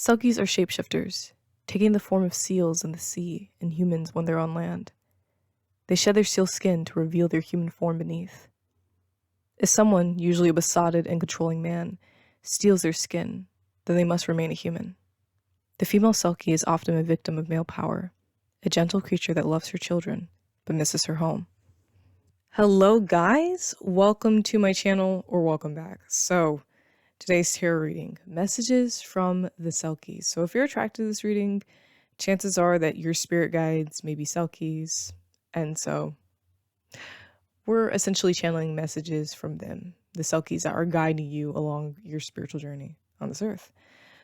Selkies are shapeshifters, taking the form of seals in the sea and humans when they're on land. They shed their seal skin to reveal their human form beneath. If someone, usually a besotted and controlling man, steals their skin, then they must remain a human. The female Selkie is often a victim of male power, a gentle creature that loves her children, but misses her home. Hello guys, welcome to my channel, or welcome back. So, today's tarot reading, messages from the Selkies. So if you're attracted to this reading, chances are that your spirit guides may be Selkies, and so we're essentially channeling messages from them, the Selkies that are guiding you along your spiritual journey on this earth.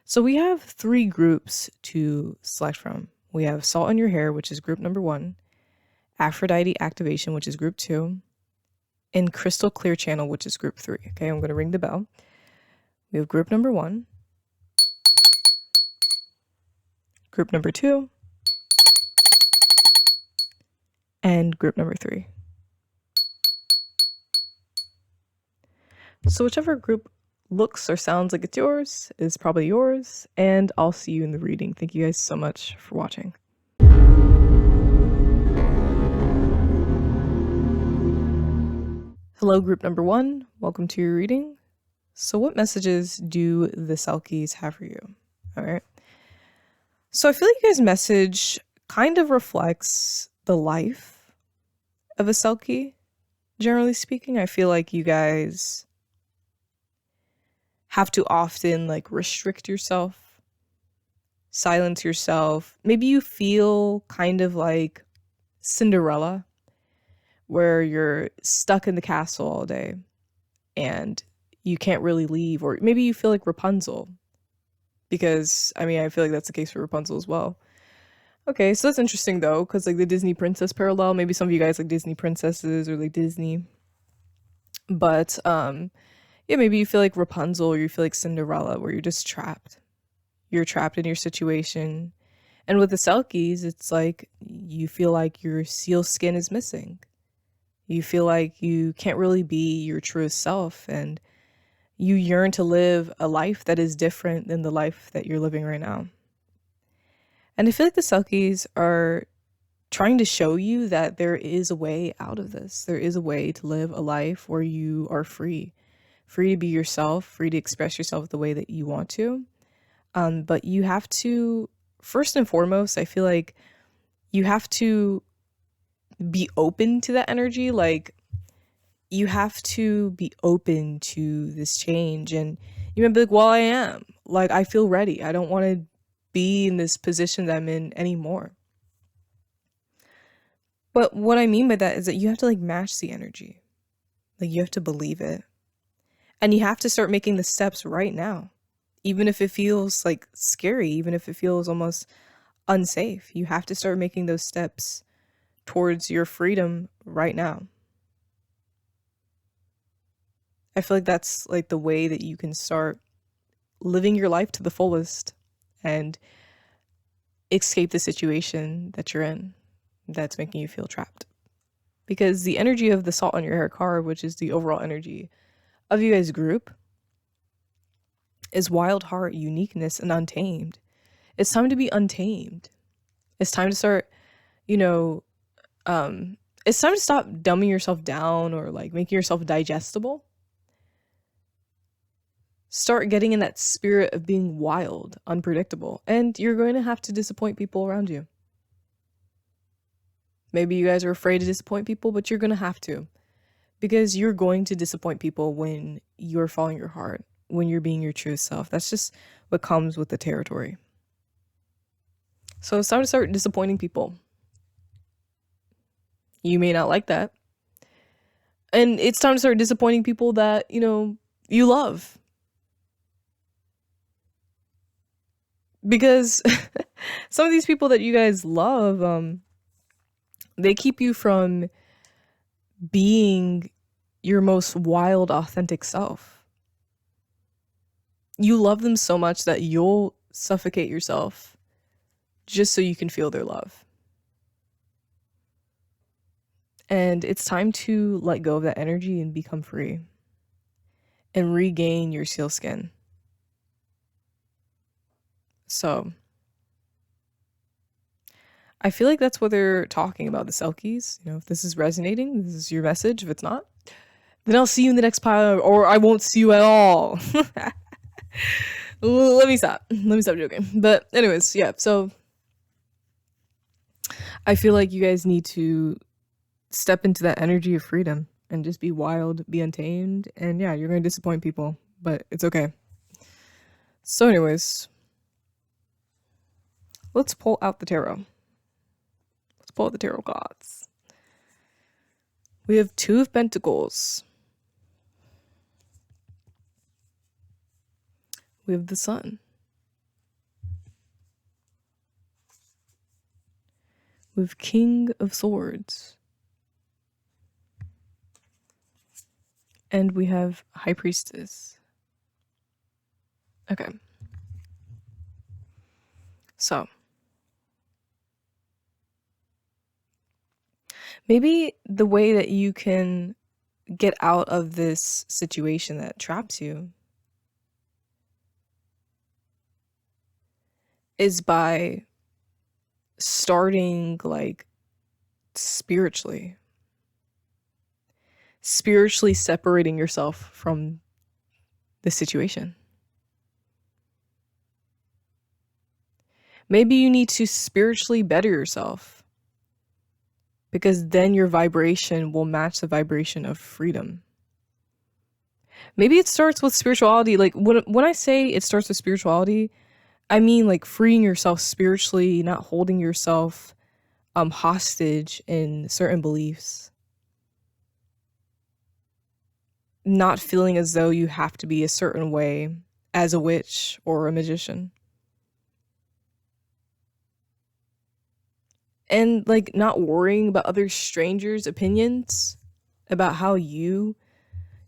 So we have three groups to select from. We have Salt in Your Hair, which is group number 1, Aphrodite Activation, which is group 2, and Crystal Clear Channel, which is group 3. Okay, I'm going to ring the bell. We have group number 1, group number 2, and group number 3. So whichever group looks or sounds like it's yours is probably yours, and I'll see you in the reading. Thank you guys so much for watching. Hello, group number 1. Welcome to your reading. So what messages do the Selkies have for you? All right. So I feel like you guys' message kind of reflects the life of a Selkie, generally speaking. I feel like you guys have to often like restrict yourself, silence yourself. Maybe you feel kind of like Cinderella, where you're stuck in the castle all day and you can't really leave. Or maybe you feel like Rapunzel, because I mean, I feel like that's the case for Rapunzel as well. Okay, so that's interesting though, because like the Disney princess parallel, maybe some of you guys like Disney princesses or like Disney, but yeah, maybe you feel like Rapunzel or you feel like Cinderella, where you're just trapped. You're trapped in your situation. And with the Selkies, it's like you feel like your seal skin is missing. You feel like you can't really be your truest self, and you yearn to live a life that is different than the life that you're living right now. And I feel like the Selkies are trying to show you that there is a way out of this. There is a way to live a life where you are free to be yourself, free to express yourself the way that you want to. But you have to, first and foremost, I feel like you have to be open to that energy. Like, you have to be open to this change, and you might be like, well, I am. Like, I feel ready. I don't want to be in this position that I'm in anymore. But what I mean by that is that you have to like match the energy. Like, you have to believe it. And you have to start making the steps right now. Even if it feels like scary, even if it feels almost unsafe, you have to start making those steps towards your freedom right now. I feel like that's like the way that you can start living your life to the fullest and escape the situation that you're in that's making you feel trapped. Because the energy of the Salt on Your Hair card, which is the overall energy of you guys' group, is wild heart, uniqueness, and untamed. It's time to be untamed. It's time to start, you know, it's time to stop dumbing yourself down or like making yourself digestible. Start getting in that spirit of being wild, unpredictable, and you're going to have to disappoint people around you. Maybe you guys are afraid to disappoint people, but you're going to have to, because you're going to disappoint people when you're following your heart, when you're being your true self. That's just what comes with the territory. So it's time to start disappointing people. You may not like that. And it's time to start disappointing people that, you know, you love. Because some of these people that you guys love, they keep you from being your most wild, authentic self. You love them so much that you'll suffocate yourself just so you can feel their love. And it's time to let go of that energy and become free and regain your seal skin. So I feel like that's what they're talking about, the Selkies. You know, if this is resonating, this is your message. If it's not, then I'll see you in the next pile, or I won't see you at all. Let me stop joking. But anyways, yeah, so I feel like you guys need to step into that energy of freedom and just be wild, be untamed, and yeah, you're gonna disappoint people, but it's okay. So anyways, let's pull out the tarot. Let's pull out the tarot cards. We have Two of Pentacles. We have the Sun. We have King of Swords. And we have High Priestess. Okay. So maybe the way that you can get out of this situation that traps you is by starting like spiritually separating yourself from the situation. Maybe you need to spiritually better yourself, because then your vibration will match the vibration of freedom. Maybe it starts with spirituality. Like when I say it starts with spirituality, I mean like freeing yourself spiritually, not holding yourself hostage in certain beliefs. Not feeling as though you have to be a certain way as a witch or a magician. And like not worrying about other strangers' opinions about how you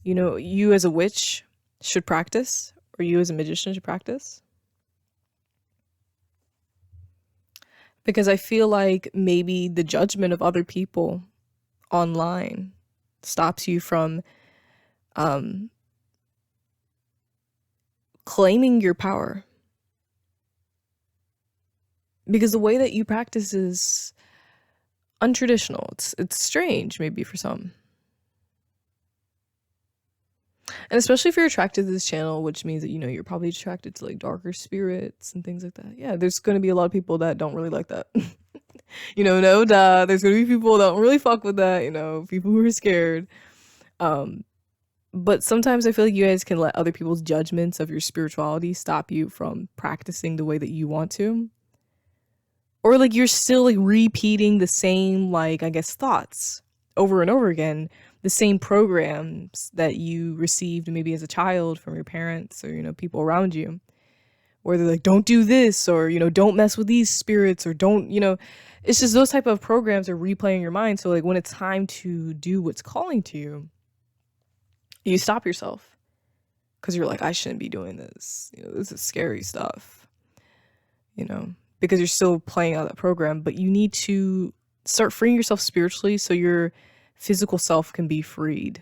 as a witch should practice, or you as a magician should practice. Because I feel like maybe the judgment of other people online stops you from claiming your power. Because the way that you practice is untraditional. It's strange maybe for some. And especially if you're attracted to this channel, which means that, you know, you're probably attracted to like darker spirits and things like that. Yeah, there's going to be a lot of people that don't really like that. You know, no duh. There's going to be people that don't really fuck with that, you know, people who are scared. But sometimes I feel like you guys can let other people's judgments of your spirituality stop you from practicing the way that you want to. Or like you're still like repeating the same, like, I guess, thoughts over and over again, the same programs that you received maybe as a child from your parents or, you know, people around you, where they're like, don't do this, or, you know, don't mess with these spirits, or don't, you know, it's just those type of programs are replaying your mind. So like when it's time to do what's calling to you, you stop yourself because you're like, I shouldn't be doing this. You know, this is scary stuff, you know, because you're still playing out that program. But you need to start freeing yourself spiritually so your physical self can be freed.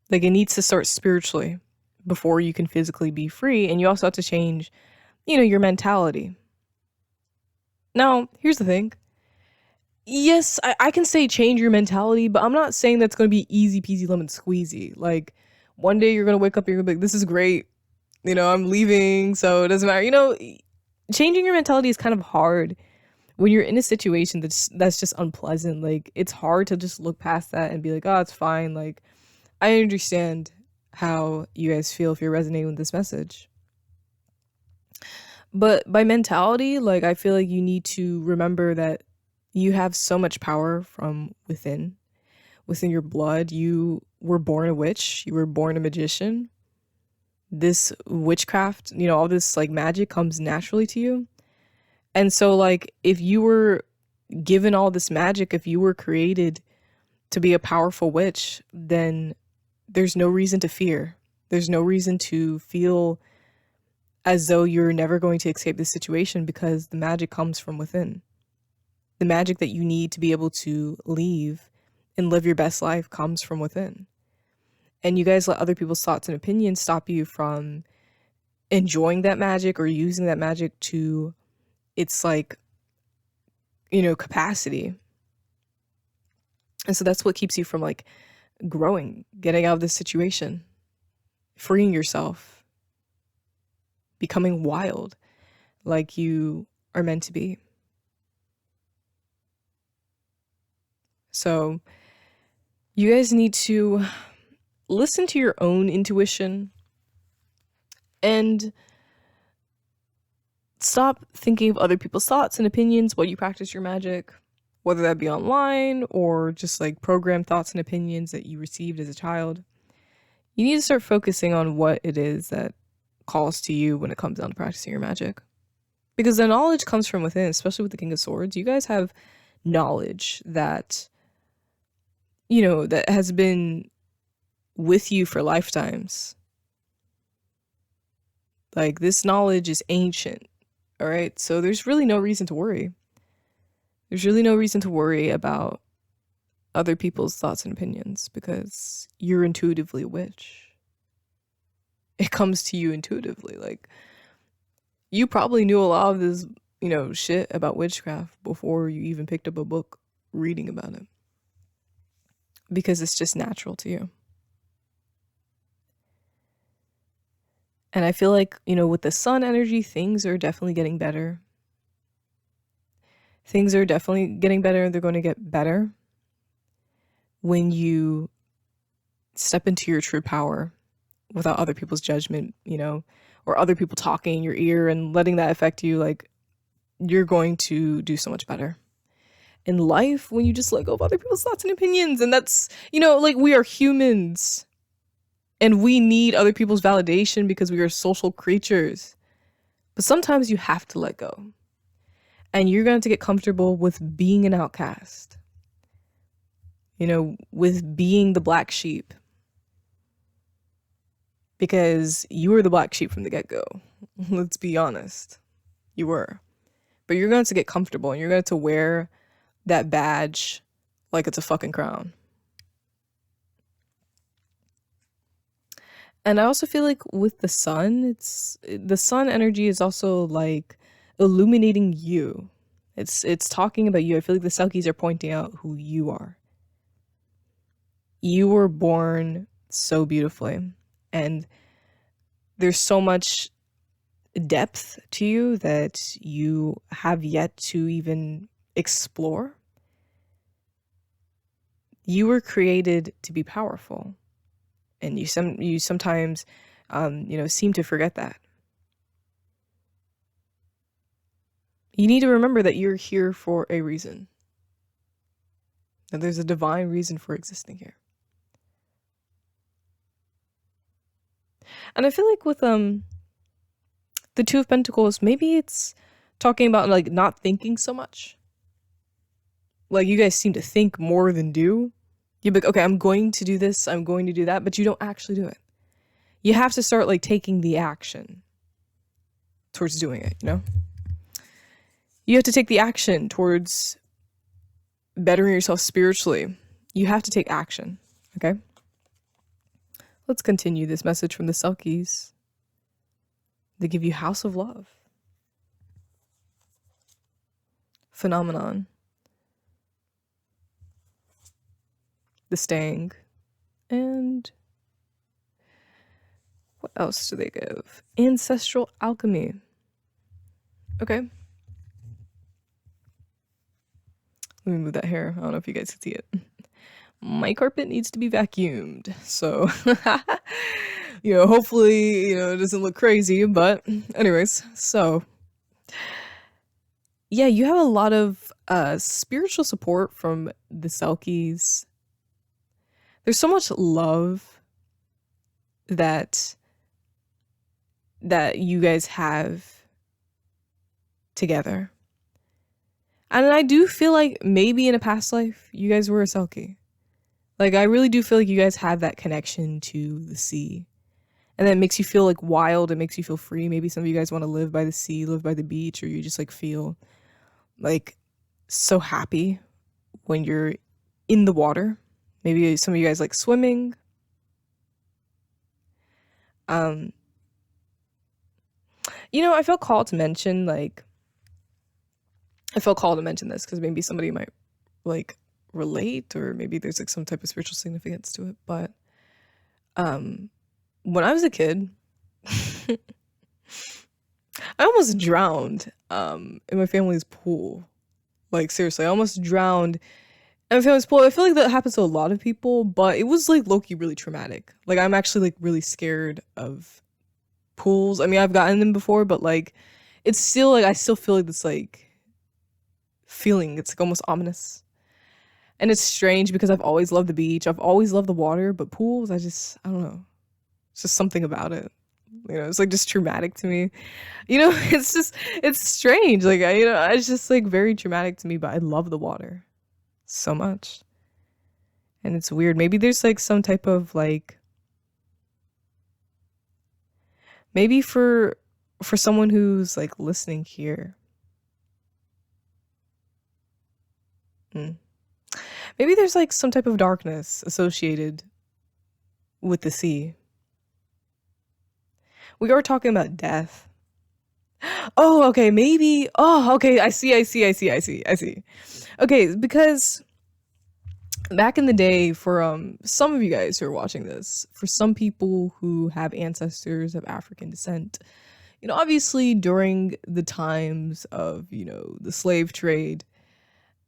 Like it needs to start spiritually before you can physically be free. And you also have to change, you know, your mentality. Now, here's the thing. Yes, I can say change your mentality, but I'm not saying that's going to be easy peasy lemon squeezy. Like one day you're going to wake up and you're going to be like, this is great. You know, I'm leaving, so it doesn't matter. You know, changing your mentality is kind of hard when you're in a situation that's just unpleasant. Like it's hard to just look past that and be like, oh, it's fine. Like I understand how you guys feel if you're resonating with this message. But by mentality, like I feel like you need to remember that you have so much power from within your blood. You were born a witch, you were born a magician. This witchcraft, you know, all this like magic comes naturally to you. And so like if you were given all this magic, if you were created to be a powerful witch, then there's no reason to fear. There's no reason to feel as though you're never going to escape this situation, because the magic comes from within. The magic that you need to be able to leave and live your best life comes from within. And you guys let other people's thoughts and opinions stop you from enjoying that magic or using that magic to its like, capacity. And so that's what keeps you from like growing, getting out of this situation, freeing yourself, becoming wild like you are meant to be. So you guys need to listen to your own intuition and stop thinking of other people's thoughts and opinions while you practice your magic, whether that be online or just like programmed thoughts and opinions that you received as a child. You need to start focusing on what it is that calls to you when it comes down to practicing your magic. Because the knowledge comes from within, especially with the King of Swords. You guys have knowledge that, that has been with you for lifetimes. Like, this knowledge is ancient, all right? So there's really no reason to worry. There's really no reason to worry about other people's thoughts and opinions because you're intuitively a witch. It comes to you intuitively. Like, you probably knew a lot of this, shit about witchcraft before you even picked up a book reading about it. Because it's just natural to you. And I feel like, with the sun energy, things are definitely getting better. Things are definitely getting better. They're going to get better when you step into your true power without other people's judgment, or other people talking in your ear and letting that affect you. Like, you're going to do so much better in life when you just let go of other people's thoughts and opinions. And that's, like, we are humans and we need other people's validation because we are social creatures. But sometimes you have to let go. And you're going to get comfortable with being an outcast. With being the black sheep. Because you were the black sheep from the get-go. Let's be honest. You were. But you're going to get comfortable and you're going to wear that badge like it's a fucking crown. And I also feel like with the sun, the sun energy is also like illuminating you. It's talking about you. I feel like the Selkies are pointing out who you are. You were born so beautifully. And there's so much depth to you that you have yet to even explore. You were created to be powerful. And you sometimes, seem to forget that. You need to remember that you're here for a reason. That there's a divine reason for existing here. And I feel like with the Two of Pentacles, maybe it's talking about like not thinking so much. Like, you guys seem to think more than do. You're like, okay, I'm going to do this, I'm going to do that, but you don't actually do it. You have to start like taking the action towards doing it, You have to take the action towards bettering yourself spiritually. You have to take action, okay? Let's continue this message from the Selkies. They give you House of Love. Phenomenon. The Stang. And what else do they give? Ancestral Alchemy. Okay. Let me move that hair. I don't know if you guys can see it. My carpet needs to be vacuumed. So, hopefully, it doesn't look crazy. But anyways, so, yeah, you have a lot of spiritual support from the Selkies. There's so much love that you guys have together. And I do feel like maybe in a past life, you guys were a Selkie. Like, I really do feel like you guys have that connection to the sea. And that makes you feel like wild. It makes you feel free. Maybe some of you guys want to live by the sea, live by the beach, or you just like feel like so happy when you're in the water. Maybe some of you guys like swimming. I felt called to mention this because maybe somebody might like relate, or maybe there's like some type of spiritual significance to it. But when I was a kid, I almost drowned in my family's pool. Like, seriously, I almost drowned in my family's pool. I feel like that happens to a lot of people, but it was like low-key really traumatic. Like, I'm actually like really scared of pools. I mean, I've gotten them before, but like it's still like I still feel like this like feeling. It's like almost ominous. And it's strange because I've always loved the beach. I've always loved the water, but pools, I don't know. It's just something about it. It's like just traumatic to me. It's strange. Like it's just like very traumatic to me, but I love the water so much. And it's weird. Maybe there's like some type of like, maybe for someone who's like listening here. Maybe there's like some type of darkness associated with the sea. We are talking about death. Oh, okay, maybe. Oh, okay, I see. Okay, because back in the day, for some of you guys who are watching this, for some people who have ancestors of African descent, obviously during the times of, the slave trade,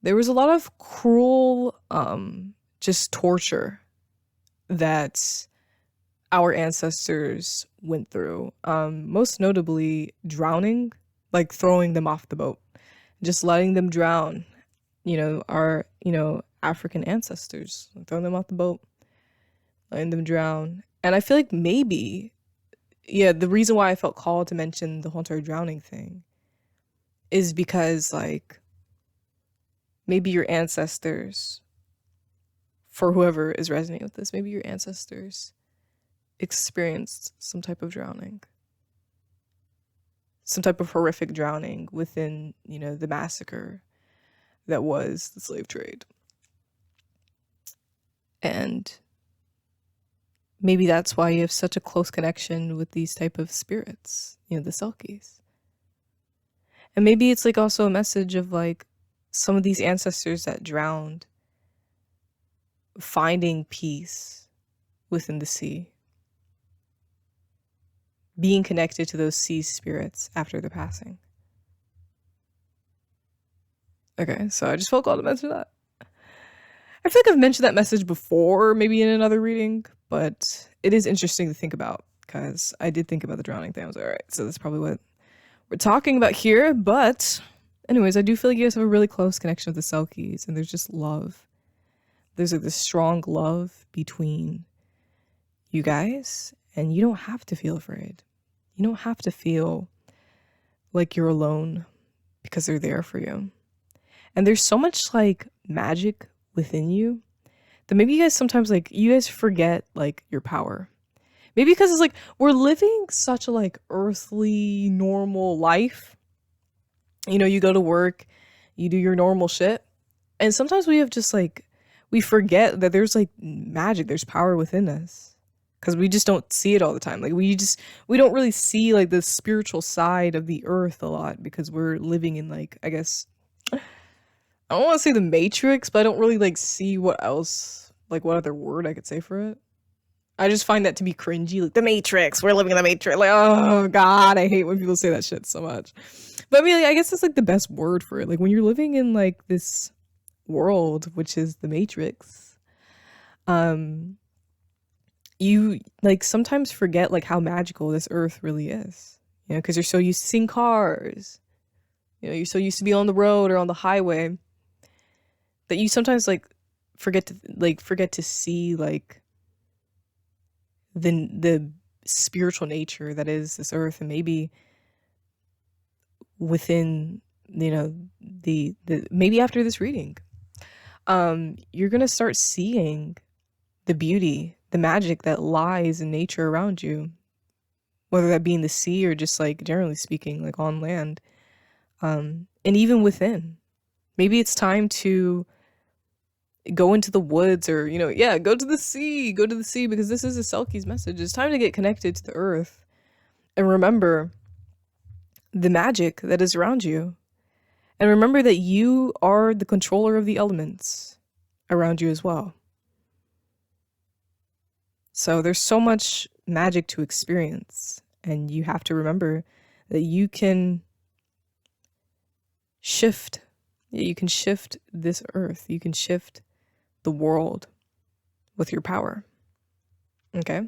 there was a lot of cruel, just torture that our ancestors went through. Most notably drowning, like throwing them off the boat, just letting them drown. Our, African ancestors, throwing them off the boat, letting them drown. And I feel like maybe, the reason why I felt called to mention the whole entire drowning thing is because like, maybe your ancestors, for whoever is resonating with this, maybe your ancestors experienced some type of drowning, some type of horrific drowning within, the massacre that was the slave trade. And maybe that's why you have such a close connection with these type of spirits, the Selkies. And maybe it's like also a message of like some of these ancestors that drowned finding peace within the sea, being connected to those sea spirits after their passing. Okay, so I just felt called to mention that. I feel like I've mentioned that message before, maybe in another reading, but it is interesting to think about because I did think about the drowning thing. I was like, all right, so that's probably what we're talking about here. But anyways, I do feel like you guys have a really close connection with the Selkies, and there's just love. There's like this strong love between you guys, and you don't have to feel afraid. You don't have to feel like you're alone because they're there for you. And there's so much like magic within you that maybe you guys sometimes like you guys forget like your power. Maybe because it's like we're living such a like earthly normal life. You go to work, you do your normal shit, and sometimes we have just like we forget that there's like magic, there's power within us because we just don't see it all the time. Like we don't really see like the spiritual side of the earth a lot because we're living in like, I guess, I don't want to say the Matrix, but I don't really like see what else, like what other word I could say for it. I just find that to be cringy, like the Matrix, we're living in the Matrix. Like, oh God, I hate when people say that shit so much. But I mean, like, I guess that's like the best word for it. Like when you're living in like this world, which is the Matrix, you like sometimes forget like how magical this earth really is, because you're so used to seeing cars, you're so used to be on the road or on the highway that you sometimes like forget to see like the spiritual nature that is this earth. And maybe within the maybe after this reading you're gonna start seeing the beauty, the magic that lies in nature around you, whether that be in the sea or just like generally speaking like on land, and even within. Maybe it's time to go into the woods or go to the sea because this is a Selkie's message. It's time to get connected to the earth and remember the magic that is around you. And remember that you are the controller of the elements around you as well. So there's so much magic to experience, and you have to remember that you can shift. You can shift this earth. You can shift the world with your power. Okay?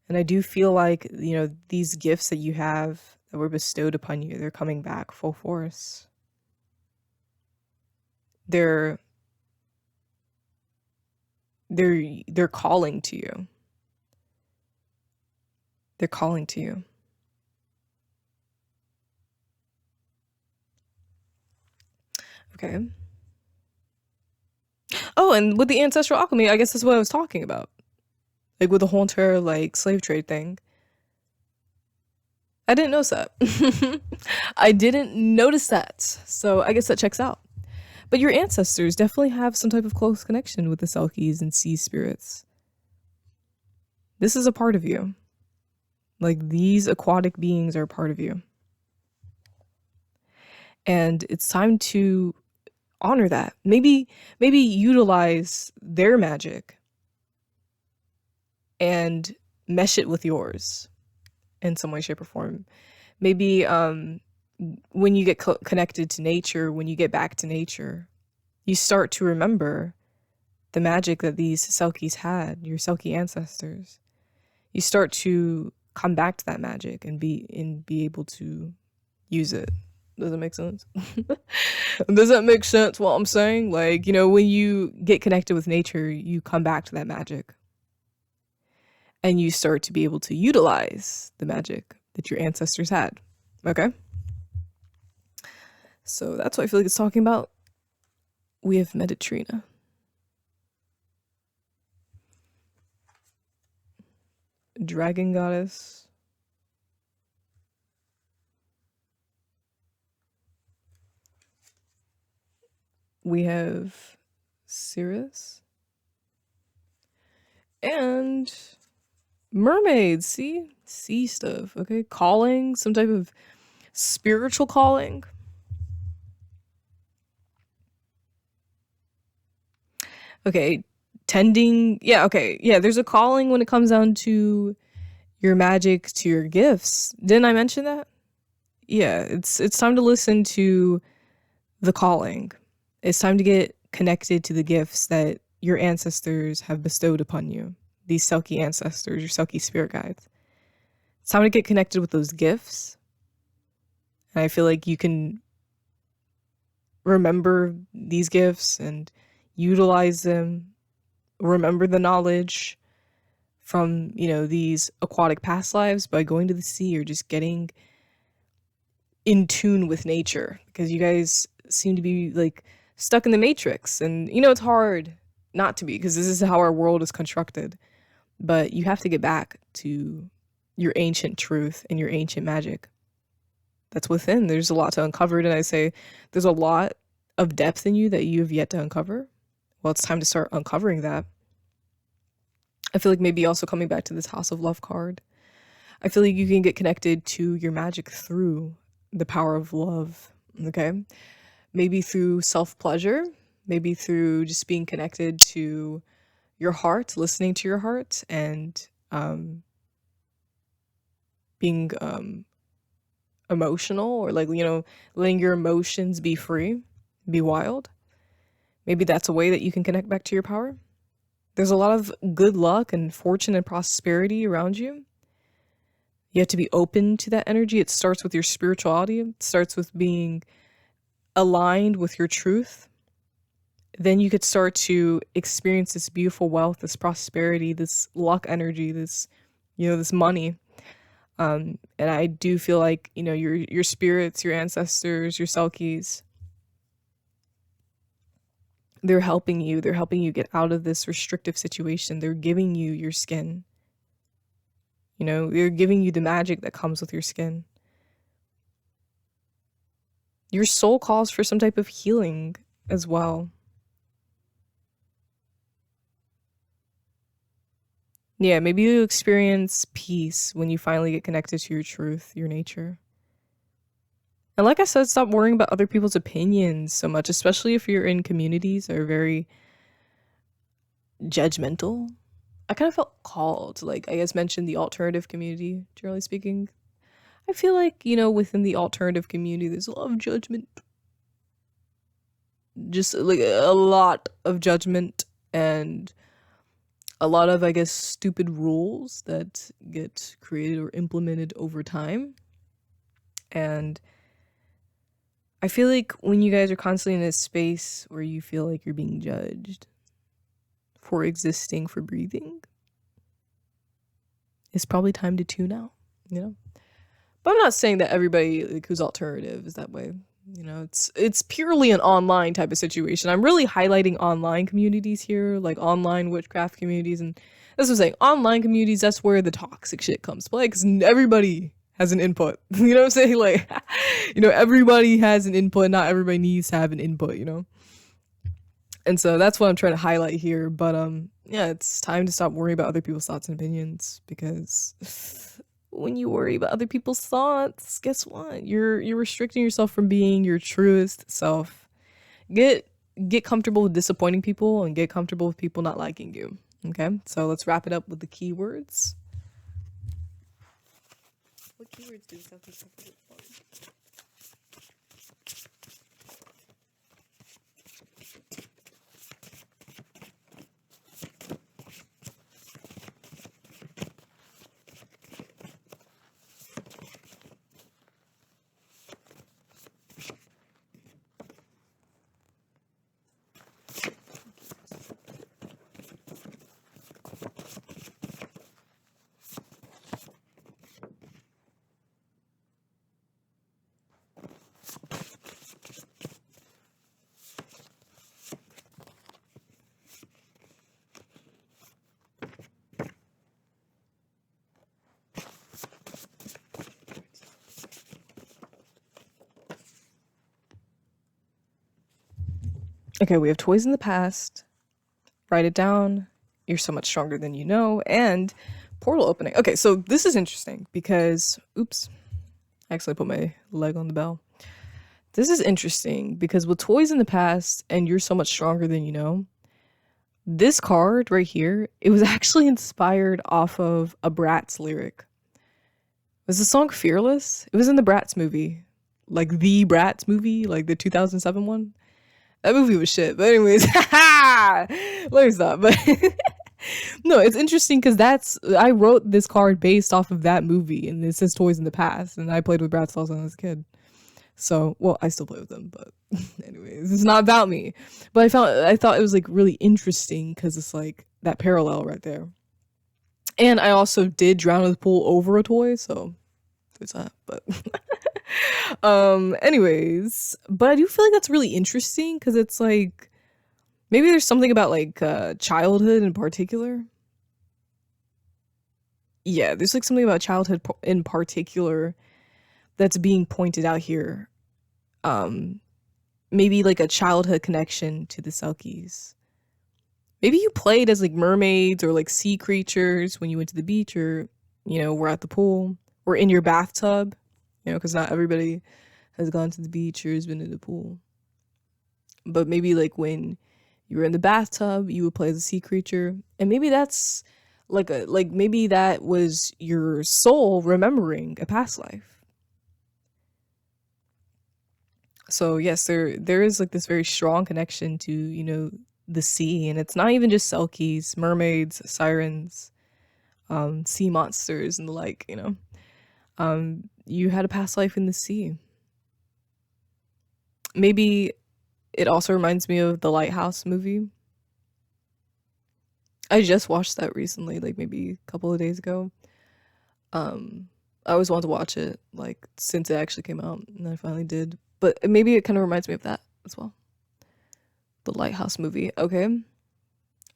And I do feel like, these gifts that you have that were bestowed upon you, they're coming back full force. They're calling to you. They're calling to you. Okay. Oh, and with the ancestral alchemy, I guess that's what I was talking about. Like with the whole entire slave trade thing. I didn't notice that. I didn't notice that. So I guess that checks out. But your ancestors definitely have some type of close connection with the Selkies and sea spirits. This is a part of you. Like, these aquatic beings are a part of you. And it's time to honor that. Maybe utilize their magic and mesh it with yours in some way, shape, or form. Maybe when you get connected to nature, when you get back to nature, you start to remember the magic that these Selkies had, your Selkie ancestors. You start to come back to that magic and be able to use it. Does that make sense? Does that make sense what I'm saying? Like, when you get connected with nature, you come back to that magic. And you start to be able to utilize the magic that your ancestors had. Okay? So that's what I feel like it's talking about. We have Mediterranean. Dragon goddess. We have Cirrus. And mermaids, see? Sea stuff, okay? Calling, some type of spiritual calling. Okay, tending, yeah, okay. Yeah, there's a calling when it comes down to your magic, to your gifts. Didn't I mention that? Yeah, it's time to listen to the calling. It's time to get connected to the gifts that your ancestors have bestowed upon you. These Selkie ancestors, your Selkie spirit guides. It's time to get connected with those gifts. And I feel like you can remember these gifts and utilize them. Remember the knowledge from, these aquatic past lives by going to the sea or just getting in tune with nature, because you guys seem to be stuck in the matrix, and it's hard not to be, because this is how our world is constructed. But you have to get back to your ancient truth and your ancient magic that's within. There's a lot to uncover, and I say there's a lot of depth in you that you have yet to uncover. Well, it's time to start uncovering that. I feel like maybe also coming back to this House of Love card, I feel like you can get connected to your magic through the power of love, okay? Maybe through self-pleasure, maybe through just being connected to your heart, listening to your heart, and being emotional, or letting your emotions be free, be wild. Maybe that's a way that you can connect back to your power. There's a lot of good luck and fortune and prosperity around you. You have to be open to that energy. It starts with your spirituality. It starts with being aligned with your truth. Then you could start to experience this beautiful wealth, this prosperity, this luck energy, this money. And I do feel like, your spirits, your ancestors, your Selkies, they're helping you. They're helping you get out of this restrictive situation. They're giving you your skin. They're giving you the magic that comes with your skin. Your soul calls for some type of healing as well. Yeah, maybe you experience peace when you finally get connected to your truth, your nature. And like I said, stop worrying about other people's opinions so much, especially if you're in communities that are very judgmental. I kind of felt called, like I guess mentioned the alternative community, generally speaking. I feel like, within the alternative community, there's a lot of judgment. Just like a lot of judgment and a lot of, I guess, stupid rules that get created or implemented over time. And I feel like when you guys are constantly in a space where you feel like you're being judged for existing, for breathing, it's probably time to tune out, But I'm not saying that everybody like who's alternative is that way. It's purely an online type of situation. I'm really highlighting online communities here, like online witchcraft communities, and that's what I'm saying. Online communities, that's where the toxic shit comes to play, because everybody has an input. You know what I'm saying? Like, everybody has an input. Not everybody needs to have an input. And so that's what I'm trying to highlight here. But yeah, it's time to stop worrying about other people's thoughts and opinions, because when you worry about other people's thoughts, guess what? You're restricting yourself from being your truest self. Get comfortable with disappointing people and get comfortable with people not liking you. Okay? So let's wrap it up with the keywords. What keywords do Selkies have to look for? Okay, we have toys in the past. Write it down. You're so much stronger than you know. And portal opening. Okay, so this is interesting because, oops, I actually put my leg on the bell. This is interesting because with toys in the past and you're so much stronger than you know, this card right here, it was actually inspired off of a Bratz lyric. Was the song Fearless? It was in the Bratz movie. Like the Bratz movie, like the 2007 one. That movie was shit. But anyways, let me stop. But no, it's interesting because I wrote this card based off of that movie, and it says toys in the past, and I played with Bratz dolls when I was a kid. So, well, I still play with them, but anyways, it's not about me. But I thought it was like really interesting because it's like that parallel right there. And I also did drown in the pool over a toy, so there's that. But anyways, but I do feel like that's really interesting because it's like maybe there's something about like childhood in particular. Yeah, there's like something about childhood in particular that's being pointed out here. Maybe like a childhood connection to the Selkies. Maybe you played as like mermaids or like sea creatures when you went to the beach, or were at the pool or in your bathtub, because not everybody has gone to the beach or has been in the pool. But maybe like when you were in the bathtub, you would play as a sea creature, and maybe that's maybe that was your soul remembering a past life. So yes, there is like this very strong connection to the sea, and it's not even just Selkies, mermaids, sirens, sea monsters, and the like. You had a past life in the sea. Maybe it also reminds me of the Lighthouse movie. I just watched that recently, like maybe a couple of days ago. I always wanted to watch it, like since it actually came out, and I finally did. But maybe it kind of reminds me of that as well. The Lighthouse movie, okay?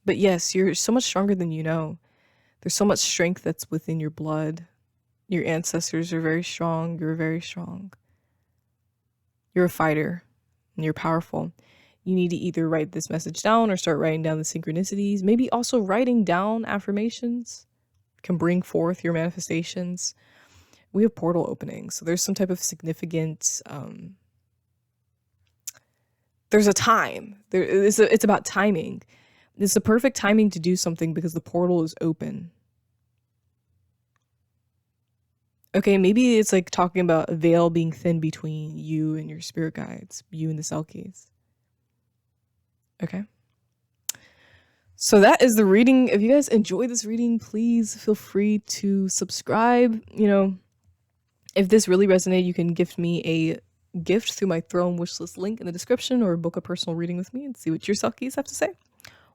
But yes, you're so much stronger than you know. There's so much strength that's within your blood. Your ancestors are very strong. You're very strong. You're a fighter, and you're powerful. You need to either write this message down or start writing down the synchronicities. Maybe also writing down affirmations can bring forth your manifestations. we have portal openings. So there's some type of significant, there's a time. It's about timing. It's the perfect timing to do something because the portal is open. Okay, maybe it's like talking about a veil being thin between you and your spirit guides, you and the Selkies. Okay. So that is the reading. If you guys enjoy this reading, please feel free to subscribe. You know, if this really resonated, you can gift me a gift through my throne wishlist link in the description, or book a personal reading with me and see what your Selkies have to say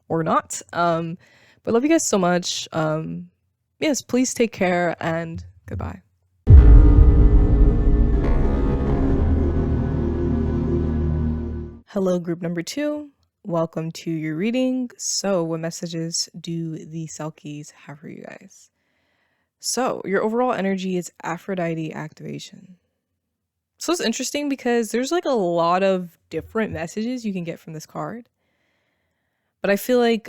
or not. But I love you guys so much. Yes, please take care and goodbye. Hello, group number 2. Welcome to your reading. So what messages do the Selkies have for you guys? So your overall energy is Aphrodite activation. So it's interesting because there's like a lot of different messages you can get from this card. But I feel like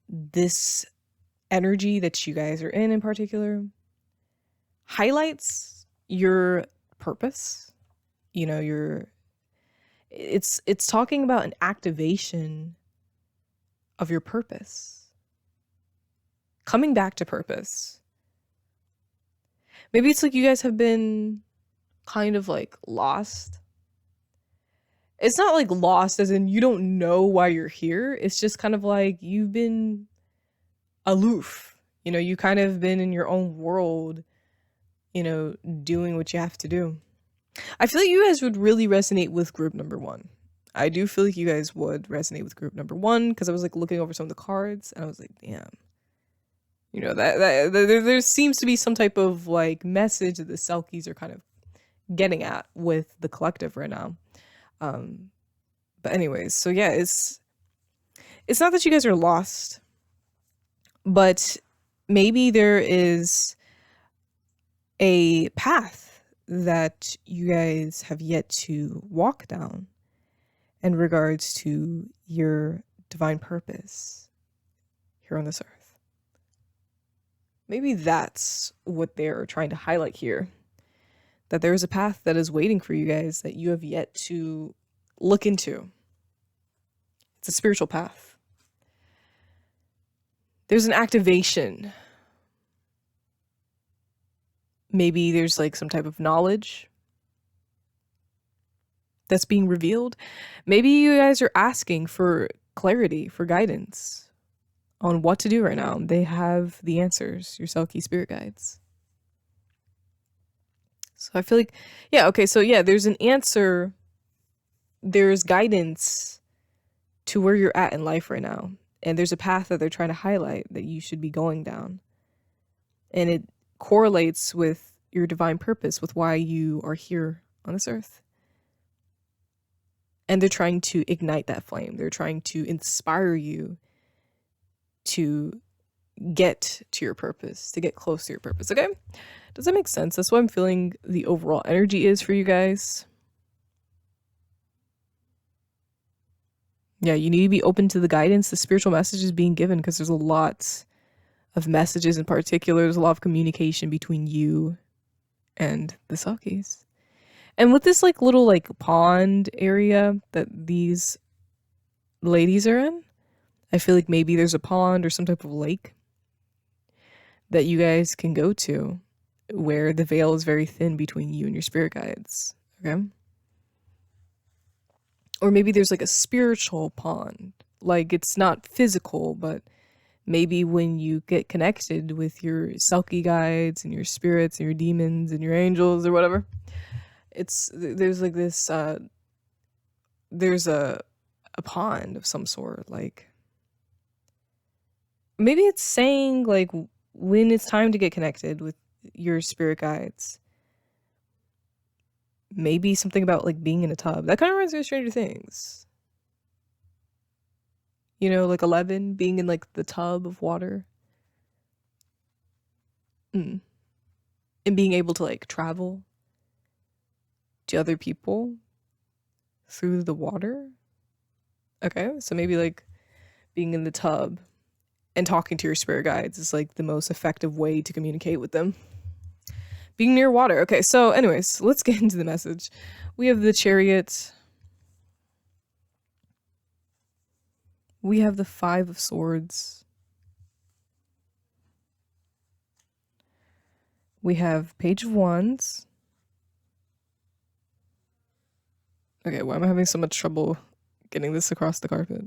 this energy that you guys are in particular highlights your purpose. You know, it's talking about an activation of your purpose. Coming back to purpose. Maybe it's like you guys have been kind of like lost. It's not like lost as in you don't know why you're here. It's just kind of like you've been aloof. You know, you kind of been in your own world, you know, doing what you have to do. I feel like you guys would really resonate with group number 1. I do feel like you guys would resonate with group number 1 because I was like looking over some of the cards and I was like, damn. You know, that there seems to be some type of like message that the Selkies are kind of getting at with the collective right now. But anyways, so yeah, it's not that you guys are lost, but maybe there is a path that you guys have yet to walk down in regards to your divine purpose here on this earth. Maybe that's what they're trying to highlight here. That there is a path that is waiting for you guys that you have yet to look into. It's a spiritual path. There's an activation. Maybe there's like some type of knowledge that's being revealed. Maybe you guys are asking for clarity, for guidance on what to do right now. They have the answers, your Selkie spirit guides. So I feel like, yeah, okay, so yeah, there's an answer. There's guidance to where you're at in life right now. And there's a path that they're trying to highlight that you should be going down. And it correlates with your divine purpose, with why you are here on this earth. And they're trying to ignite that flame. They're trying to inspire you to get to your purpose, to get close to your purpose. Okay? Does that make sense? That's what I'm feeling the overall energy is for you guys. Yeah, you need to be open to the guidance, the spiritual messages being given, because there's a lot of messages in particular. There's a lot of communication between you and the Selkies. And with this like little like pond area that these ladies are in, I feel like maybe there's a pond or some type of lake that you guys can go to where the veil is very thin between you and your spirit guides. Okay? Or maybe there's like a spiritual pond. Like it's not physical, but maybe when you get connected with your Selkie guides and your spirits and your demons and your angels or whatever, there's like this there's a pond of some sort. Like maybe it's saying like when it's time to get connected with your spirit guides, maybe something about like being in a tub. That kind of reminds me of Stranger Things. You know, like 11 being in like the tub of water. And being able to like travel to other people through the water. Okay, so maybe like being in the tub and talking to your spirit guides is like the most effective way to communicate with them. Being near water. Okay, so anyways, let's get into the message. We have the Chariot. We have the Five of Swords. We have Page of Wands. Okay, why am I having so much trouble getting this across the carpet?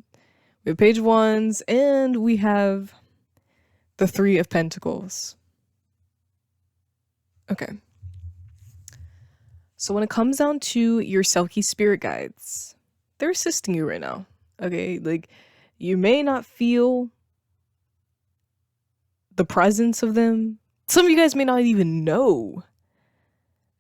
We have Page of Wands, and we have the Three of Pentacles. Okay. So when it comes down to your Selkie spirit guides, they're assisting you right now. Okay, like you may not feel the presence of them. Some of you guys may not even know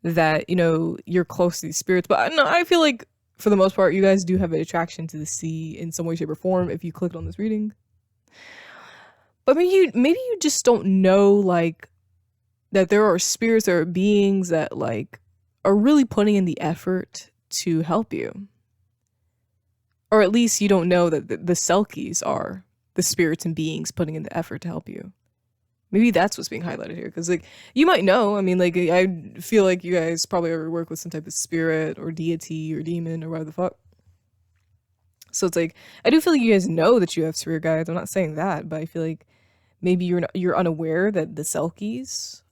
that, you know, you're close to these spirits, but no, I feel like for the most part, you guys do have an attraction to the sea in some way, shape, or form if you clicked on this reading. But maybe you just don't know, like, that there are spirits, there are beings that, like, are really putting in the effort to help you. Or at least you don't know that the Selkies are the spirits and beings putting in the effort to help you. Maybe that's what's being highlighted here. Because, like, you might know. I mean, like, I feel like you guys probably ever work with some type of spirit or deity or demon or whatever the fuck. So it's like, I do feel like you guys know that you have spirit guides. I'm not saying that, but I feel like maybe you're unaware that the Selkies,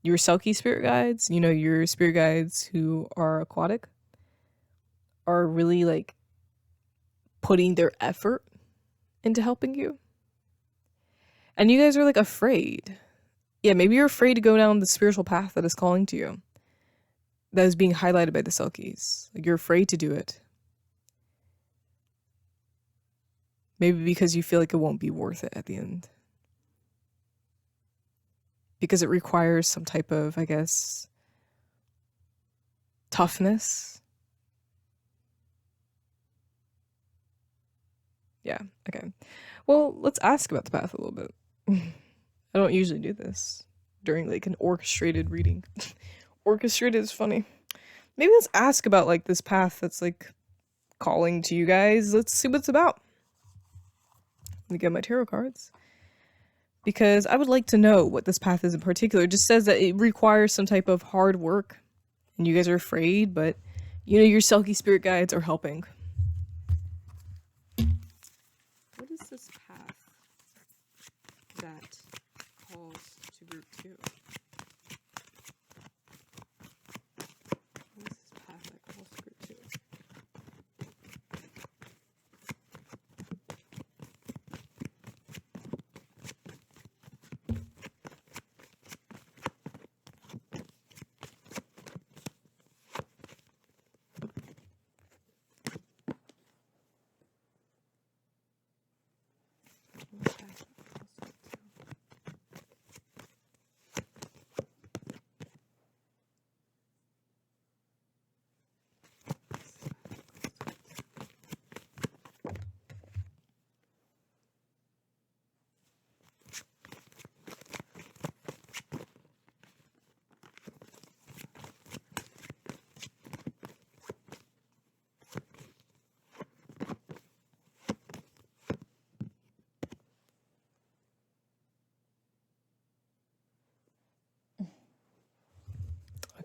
your Selkie spirit guides, you know, your spirit guides who are aquatic, are really, like, putting their effort into helping you. And you guys are, like, afraid. Yeah, maybe you're afraid to go down the spiritual path that is calling to you. That is being highlighted by the Selkies. Like, you're afraid to do it. Maybe because you feel like it won't be worth it at the end. Because it requires some type of, I guess, toughness. Yeah, okay. Well, let's ask about the path a little bit. I don't usually do this during, like, an orchestrated reading. Orchestrated is funny. Maybe let's ask about, like, this path that's, like, calling to you guys. Let's see what it's about. Let me get my tarot cards. Because I would like to know what this path is in particular. It just says that it requires some type of hard work. And you guys are afraid, but, you know, your Selkie spirit guides are helping. What is this path that calls to group 2? What is this path that calls to group 2?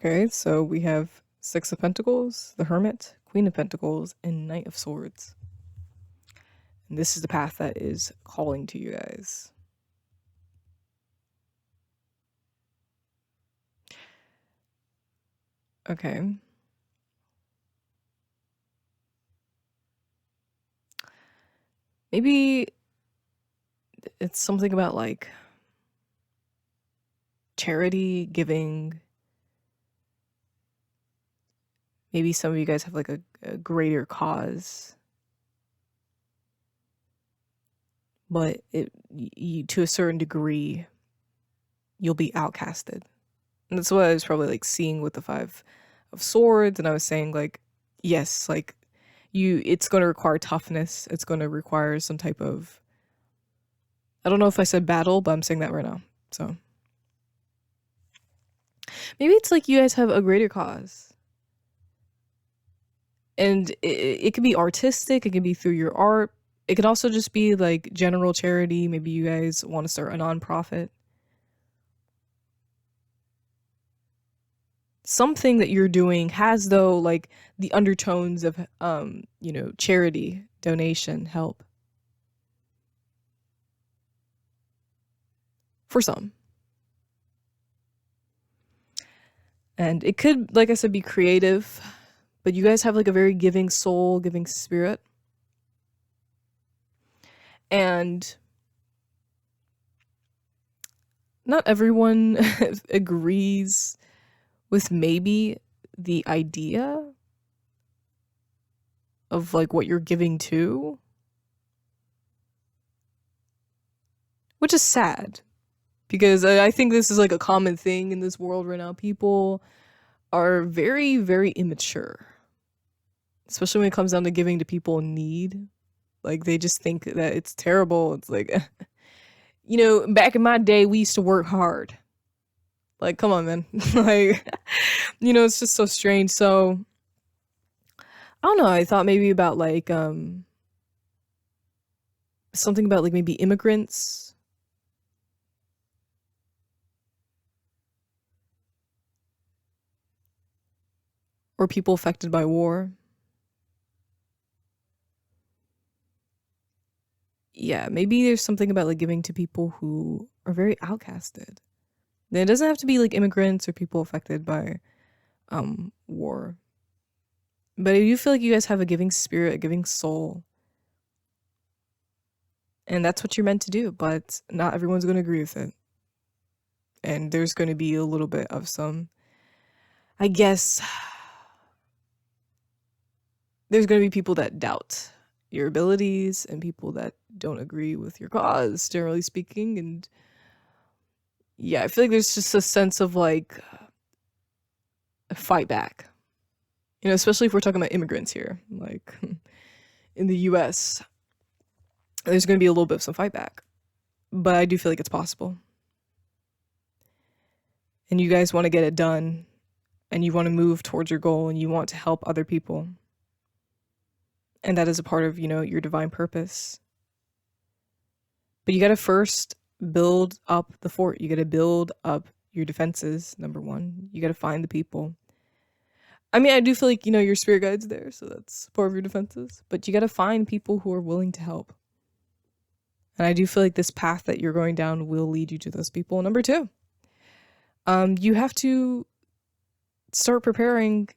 Okay, so we have Six of Pentacles, the Hermit, Queen of Pentacles, and Knight of Swords. And this is the path that is calling to you guys. Okay. Maybe it's something about, like, charity, giving. Maybe some of you guys have, like, a greater cause. But you, to a certain degree, you'll be outcasted. And that's what I was probably, like, seeing with the Five of Swords. And I was saying, like, yes, like, it's going to require toughness. It's going to require some type of, I don't know if I said battle, but I'm saying that right now. So maybe it's like you guys have a greater cause. And it can be artistic. It can be through your art. It could also just be, like, general charity. Maybe you guys want to start a nonprofit. something that you're doing has, though, like the undertones of charity, donation, help. For some. And it could, like I said, be creative, but you guys have like a very giving soul, giving spirit. And not everyone agrees with maybe the idea of like what you're giving to, which is sad, because I think this is like a common thing in this world right now. People are very, very immature, especially when it comes down to giving to people in need. Like, they just think that it's terrible. It's like, back in my day, we used to work hard. Like, come on, man. Like, it's just so strange. So, I don't know. I thought maybe about like, something about like maybe immigrants. Or people affected by war. Yeah, maybe there's something about like giving to people who are very outcasted. It doesn't have to be like immigrants or people affected by war. But I do feel like you guys have a giving spirit, a giving soul. And that's what you're meant to do, but not everyone's going to agree with it. And there's going to be a little bit of some, I guess, there's going to be people that doubt your abilities and people that don't agree with your cause, generally speaking. And yeah, I feel like there's just a sense of like a fight back, especially if we're talking about immigrants here, like in the US, there's going to be a little bit of some fight back, but I do feel like it's possible. And you guys want to get it done, and you want to move towards your goal, and you want to help other people. And that is a part of, your divine purpose. But you got to first build up the fort. You got to build up your defenses, number one. You got to find the people. I mean, I do feel like, your spirit guide's there, so that's part of your defenses. But you got to find people who are willing to help. And I do feel like this path that you're going down will lead you to those people. Number two, you have to start preparing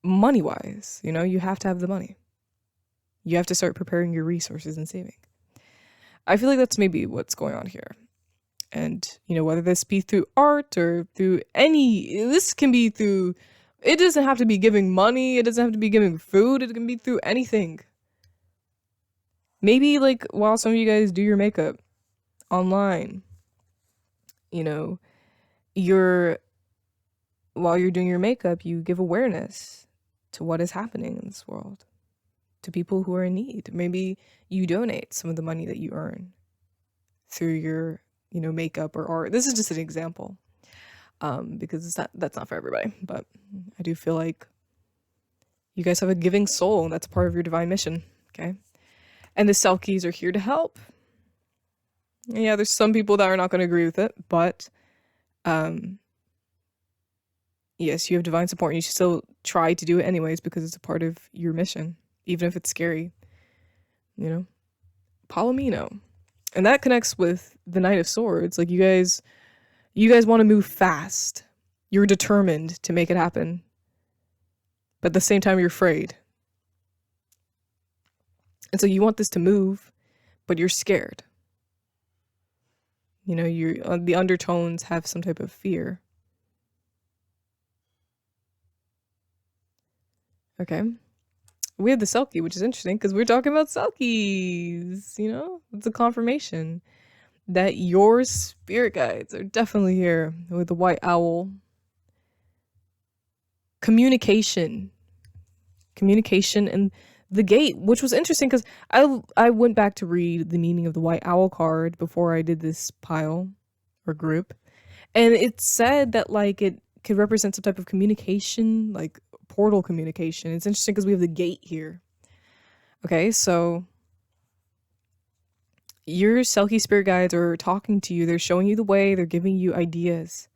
money-wise. You have to have the money. You have to start preparing your resources and saving. I feel like that's maybe what's going on here. And, whether this be through art or through this can be through, it doesn't have to be giving money. It doesn't have to be giving food. It can be through anything. Maybe like while some of you guys do your makeup online, while you're doing your makeup, you give awareness to what is happening in this world, to people who are in need. Maybe you donate some of the money that you earn through your, makeup or art. This is just an example, because that's not for everybody. But I do feel like you guys have a giving soul, and that's part of your divine mission. Okay, and the Selkies are here to help. Yeah, there's some people that are not going to agree with it, but yes, you have divine support, and you should still try to do it anyways because it's a part of your mission, even if it's scary. Palomino. And that connects with the Knight of Swords. Like, you guys want to move fast. You're determined to make it happen. But at the same time, you're afraid. And so you want this to move, but you're scared. The undertones have some type of fear. Okay. We have the Selkie, which is interesting because we're talking about Selkies. It's a confirmation that your spirit guides are definitely here with the white owl. Communication and the gate, which was interesting because I went back to read the meaning of the white owl card before I did this pile or group, and it said that like it could represent some type of communication, like portal communication. It's interesting because we have the gate here. Okay, so your Selkie spirit guides are talking to you. They're showing you the way. They're giving you ideas,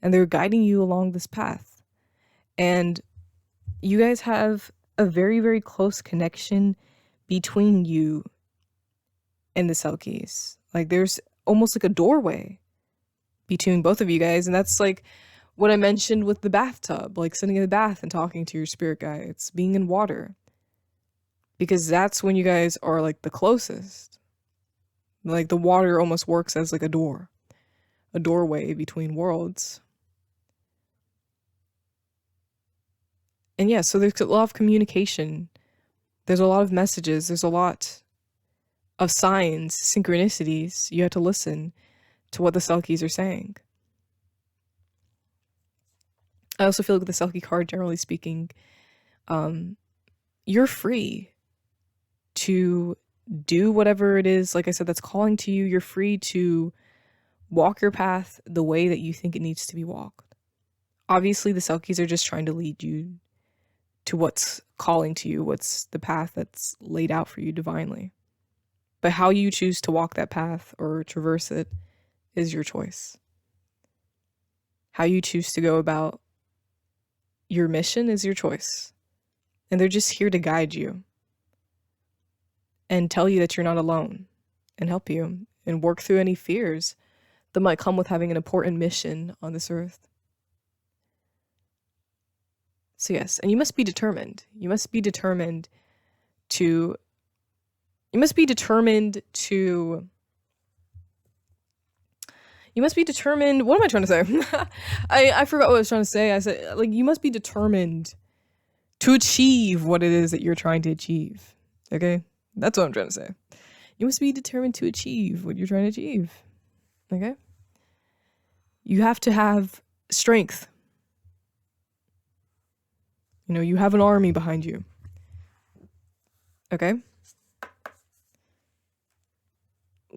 and they're guiding you along this path. And you guys have a very, very close connection between you and the Selkies. Like there's almost like a doorway between both of you guys. And that's like what I mentioned with the bathtub, like sitting in the bath and talking to your spirit guides, being in water. Because that's when you guys are like the closest. Like the water almost works as like a doorway between worlds. And yeah, so there's a lot of communication. There's a lot of messages. There's a lot of signs, synchronicities. You have to listen to what the Selkies are saying. I also feel like with the Selkie card, generally speaking, you're free to do whatever it is, like I said, that's calling to you. You're free to walk your path the way that you think it needs to be walked. Obviously, the Selkies are just trying to lead you to what's calling to you, what's the path that's laid out for you divinely. But how you choose to walk that path or traverse it is your choice. How you choose to go about your mission is your choice. And they're just here to guide you and tell you that you're not alone and help you and work through any fears that might come with having an important mission on this earth. So yes, and you must be determined. You must be determined to what am I trying to say? I forgot what I was trying to say. I said, like, you must be determined to achieve what it is that you're trying to achieve. Okay? That's what I'm trying to say. You must be determined to achieve what you're trying to achieve. Okay? You have to have strength. You know, you have an army behind you. Okay?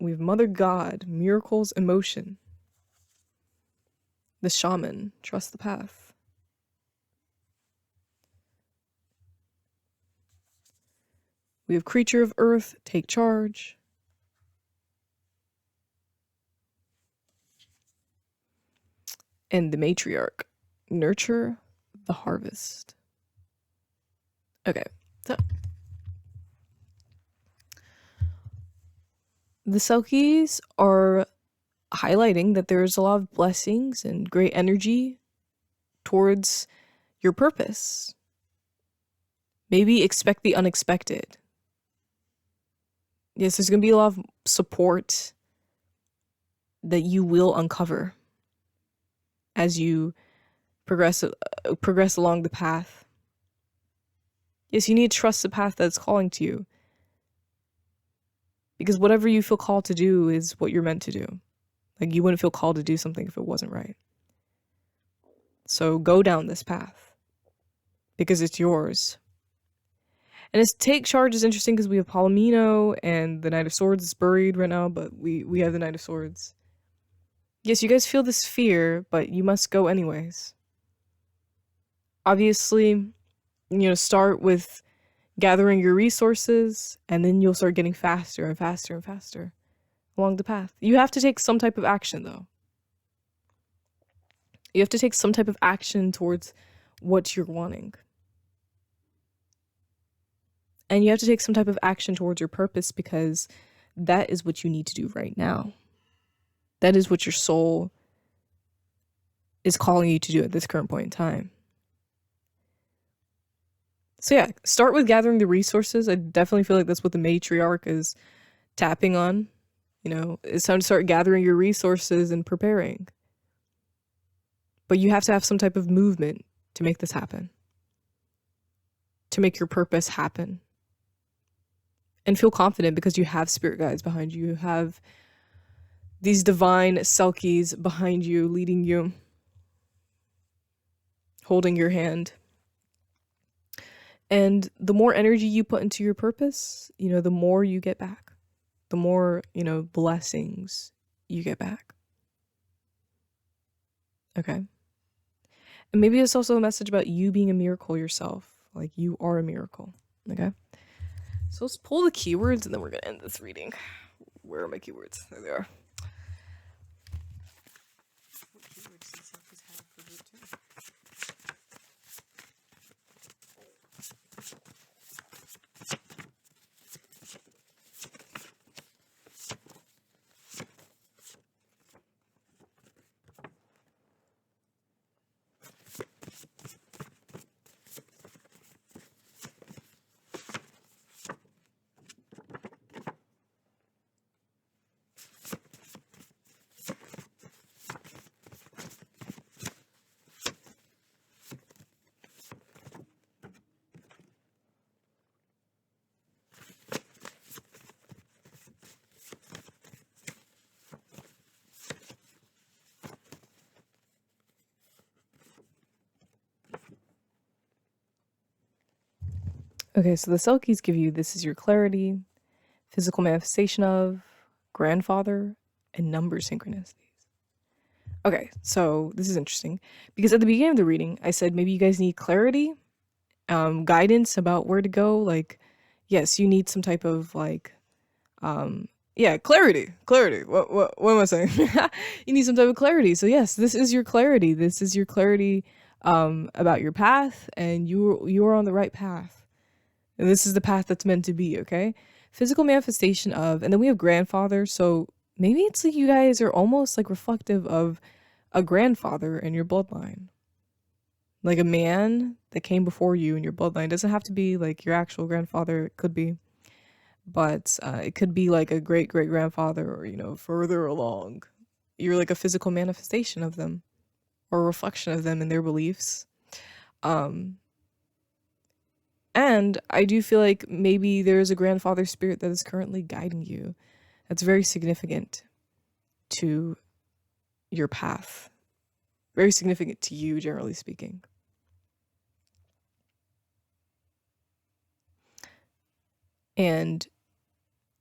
We have Mother God, miracles, emotion. The shaman, trust the path. We have creature of earth, take charge. And the matriarch, nurture the harvest. Okay, so the Selkies are highlighting that there's a lot of blessings and great energy towards your purpose. Maybe expect the unexpected. Yes, there's going to be a lot of support that you will uncover as you progress along the path. Yes, you need to trust the path that's calling to you. Because whatever you feel called to do is what you're meant to do. Like, you wouldn't feel called to do something if it wasn't right. So go down this path. Because it's yours. And this take charge is interesting because we have Palomino and the Knight of Swords is buried right now, but we have the Knight of Swords. Yes, you guys feel this fear, but you must go anyways. Obviously, start with gathering your resources, and then you'll start getting faster and faster and faster along the path. You have to take some type of action, though. You have to take some type of action towards what you're wanting. And you have to take some type of action towards your purpose because that is what you need to do right now. That is what your soul is calling you to do at this current point in time. So yeah, start with gathering the resources. I definitely feel like that's what the matriarch is tapping on. It's time to start gathering your resources and preparing. But you have to have some type of movement to make this happen. To make your purpose happen. And feel confident because you have spirit guides behind you. You have these divine Selkies behind you, leading you, holding your hand. And the more energy you put into your purpose, the more you get back. The more, blessings you get back. Okay? And maybe it's also a message about you being a miracle yourself. Like, you are a miracle. Okay? So let's pull the keywords and then we're going to end this reading. Where are my keywords? There they are. What keywords do Selkies have for group 2? Okay, so the Selkies give you this is your clarity, physical manifestation of, grandfather, and number synchronicities. Okay, so this is interesting because at the beginning of the reading, I said maybe you guys need clarity, guidance about where to go. Like, yes, you need some type of like, yeah, clarity. What am I saying? You need some type of clarity. So yes, this is your clarity. This is your clarity about your path, and you are on the right path. And this is the path that's meant to be, okay? Physical manifestation of, and then we have grandfather. So maybe it's like you guys are almost like reflective of a grandfather in your bloodline. Like a man that came before you in your bloodline. It doesn't have to be like your actual grandfather. It could be. But it could be like a great-great-grandfather or, you know, further along. You're like a physical manifestation of them or a reflection of them and their beliefs. And I do feel like maybe there's a grandfather spirit that is currently guiding you. That's very significant to your path. Very significant to you, generally speaking. And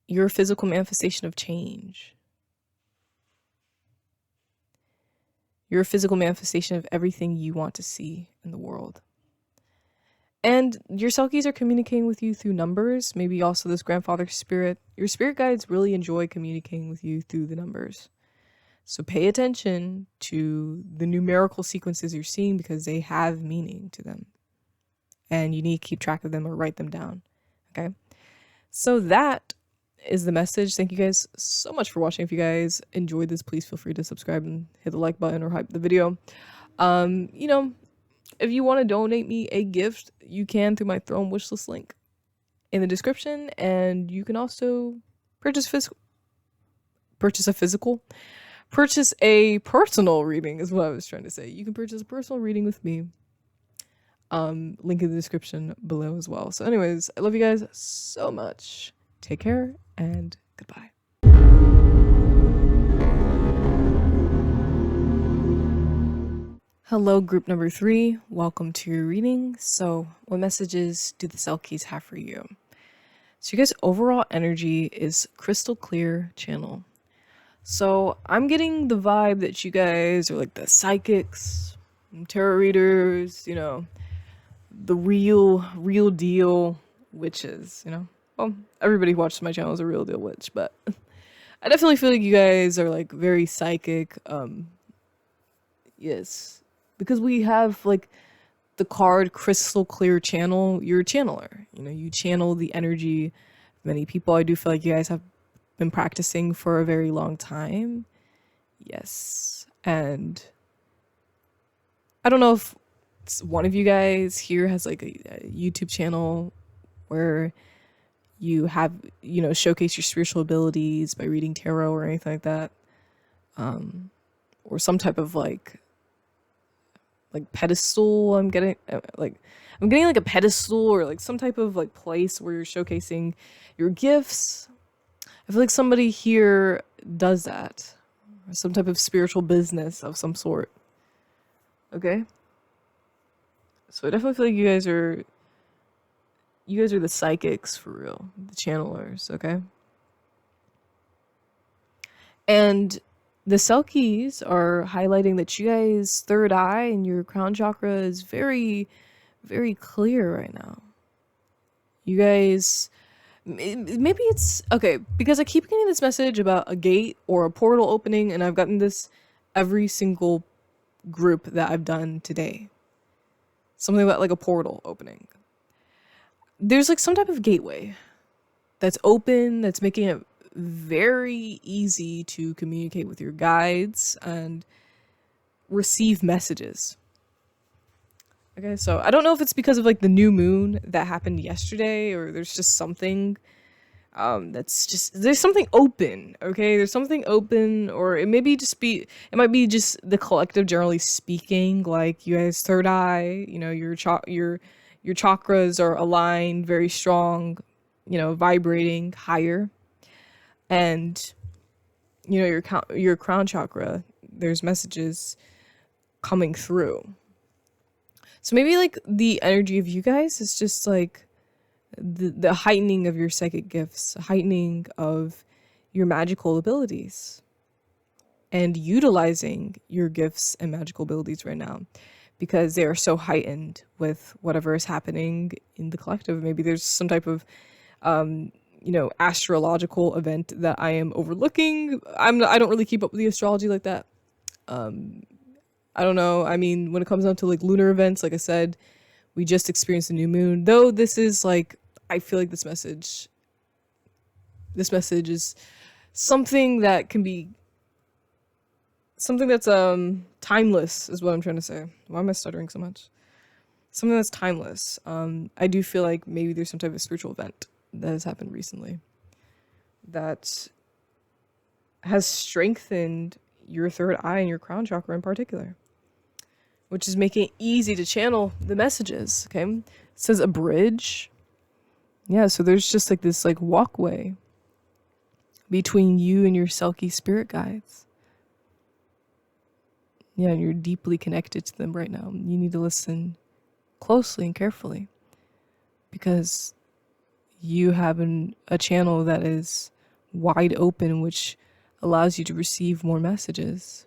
you're a physical manifestation of change. You're a physical manifestation of everything you want to see in the world. And your Selkies are communicating with you through numbers, maybe also this grandfather spirit. Your spirit guides really enjoy communicating with you through the numbers. So pay attention to the numerical sequences you're seeing because they have meaning to them. And you need to keep track of them or write them down. Okay? So that is the message. Thank you guys so much for watching. If you guys enjoyed this, please feel free to subscribe and hit the like button or hype the video. You know, if you want to donate me a gift, you can through my Throne wishlist link in the description, and you can also purchase a personal reading is what I was trying to say. You can purchase a personal reading with me. Link in the description below as well. So anyways, I love you guys so much. Take care and goodbye. Hello, group number 3. Welcome to your reading. So what messages do the Selkies have for you? So you guys' overall energy is crystal clear channel. So I'm getting the vibe that you guys are like the psychics, tarot readers, you know, the real deal witches, you know. Well, everybody who watches my channel is a real deal witch, but I definitely feel like you guys are like very psychic. Yes, because we have like the card crystal clear channel. You're a channeler, you know, you channel the energy of many people. I do feel like you guys have been practicing for a very long time. Yes, and I don't know if one of you guys here has like a YouTube channel where you have, you know, showcase your spiritual abilities by reading tarot or anything like that, or some type of like pedestal. I'm getting like a pedestal or like some type of like place where you're showcasing your gifts. I feel like somebody here does that, or some type of spiritual business of some sort. Okay, so I definitely feel like you guys are the psychics for real, the channelers, okay? And the Selkies are highlighting that you guys' third eye and your crown chakra is very, very clear right now. You guys, maybe it's, okay, because I keep getting this message about a gate or a portal opening, and I've gotten this every single group that I've done today. Something about like a portal opening. There's like some type of gateway that's open, that's making it very easy to communicate with your guides and receive messages. Okay, so I don't know if it's because of like the new moon that happened yesterday, or there's just something there's something open. Okay, there's something open, or it might be just the collective, generally speaking, like you guys' third eye, you know, your chakras are aligned very strong, you know, vibrating higher. And, you know, your crown chakra, there's messages coming through. So maybe like the energy of you guys is just like the heightening of your psychic gifts, heightening of your magical abilities, and utilizing your gifts and magical abilities right now, because they are so heightened with whatever is happening in the collective. Maybe there's some type of astrological event that I am overlooking. I don't really keep up with the astrology like that. I don't know. I mean, when it comes down to like lunar events, like I said, we just experienced a new moon. Though this is like, I feel like this message is something that can be something that's timeless, is what I'm trying to say. Why am I stuttering so much? Something that's timeless. I do feel like maybe there's some type of spiritual event that has happened recently that has strengthened your third eye and your crown chakra in particular, which is making it easy to channel the messages. Okay, it says a bridge. Yeah, so there's just like this like walkway between you and your Selkie spirit guides. Yeah, and you're deeply connected to them right now. You need to listen closely and carefully, because you have a channel that is wide open, which allows you to receive more messages.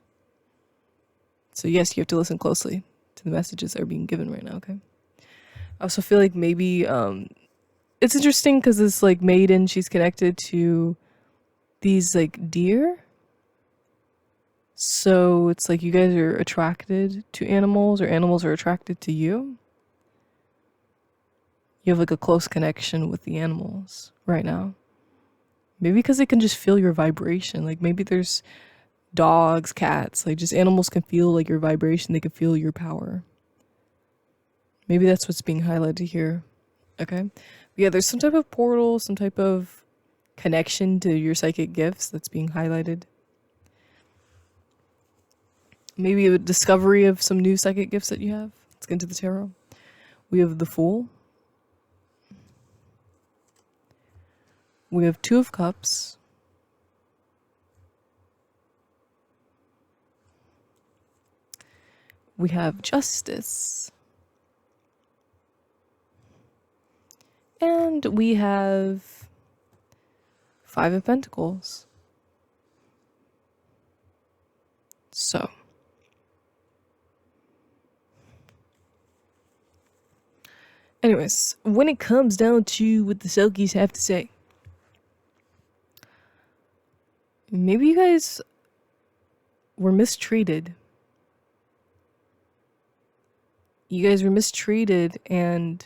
So yes, you have to listen closely to the messages that are being given right now, okay? I also feel like maybe it's interesting because this like maiden, she's connected to these like deer. So it's like you guys are attracted to animals, or animals are attracted to you. You have like a close connection with the animals right now. Maybe because they can just feel your vibration. Like maybe there's dogs, cats, like just animals can feel like your vibration. They can feel your power. Maybe that's what's being highlighted here. Okay. But yeah, there's some type of portal, some type of connection to your psychic gifts that's being highlighted. Maybe a discovery of some new psychic gifts that you have. Let's get into the tarot. We have the Fool. We have Two of Cups. We have Justice. And we have Five of Pentacles. So, anyways, when it comes down to what the Selkies have to say, maybe you guys were mistreated. You guys were mistreated, and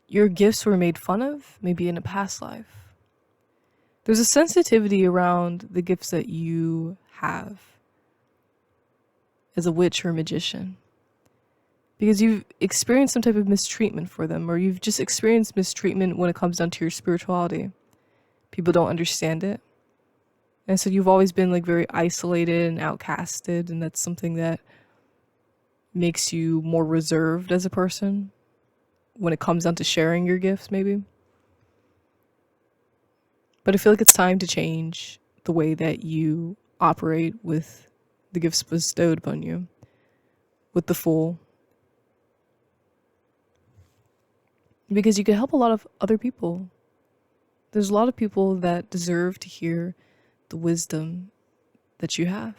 your gifts were made fun of, maybe in a past life. There's a sensitivity around the gifts that you have as a witch or a magician, because you've experienced some type of mistreatment for them, or you've just experienced mistreatment when it comes down to your spirituality. People don't understand it. And so you've always been like very isolated and outcasted, and that's something that makes you more reserved as a person when it comes down to sharing your gifts, maybe. But I feel like it's time to change the way that you operate with the gifts bestowed upon you, with the Fool. Because you can help a lot of other people. There's a lot of people that deserve to hear the wisdom that you have,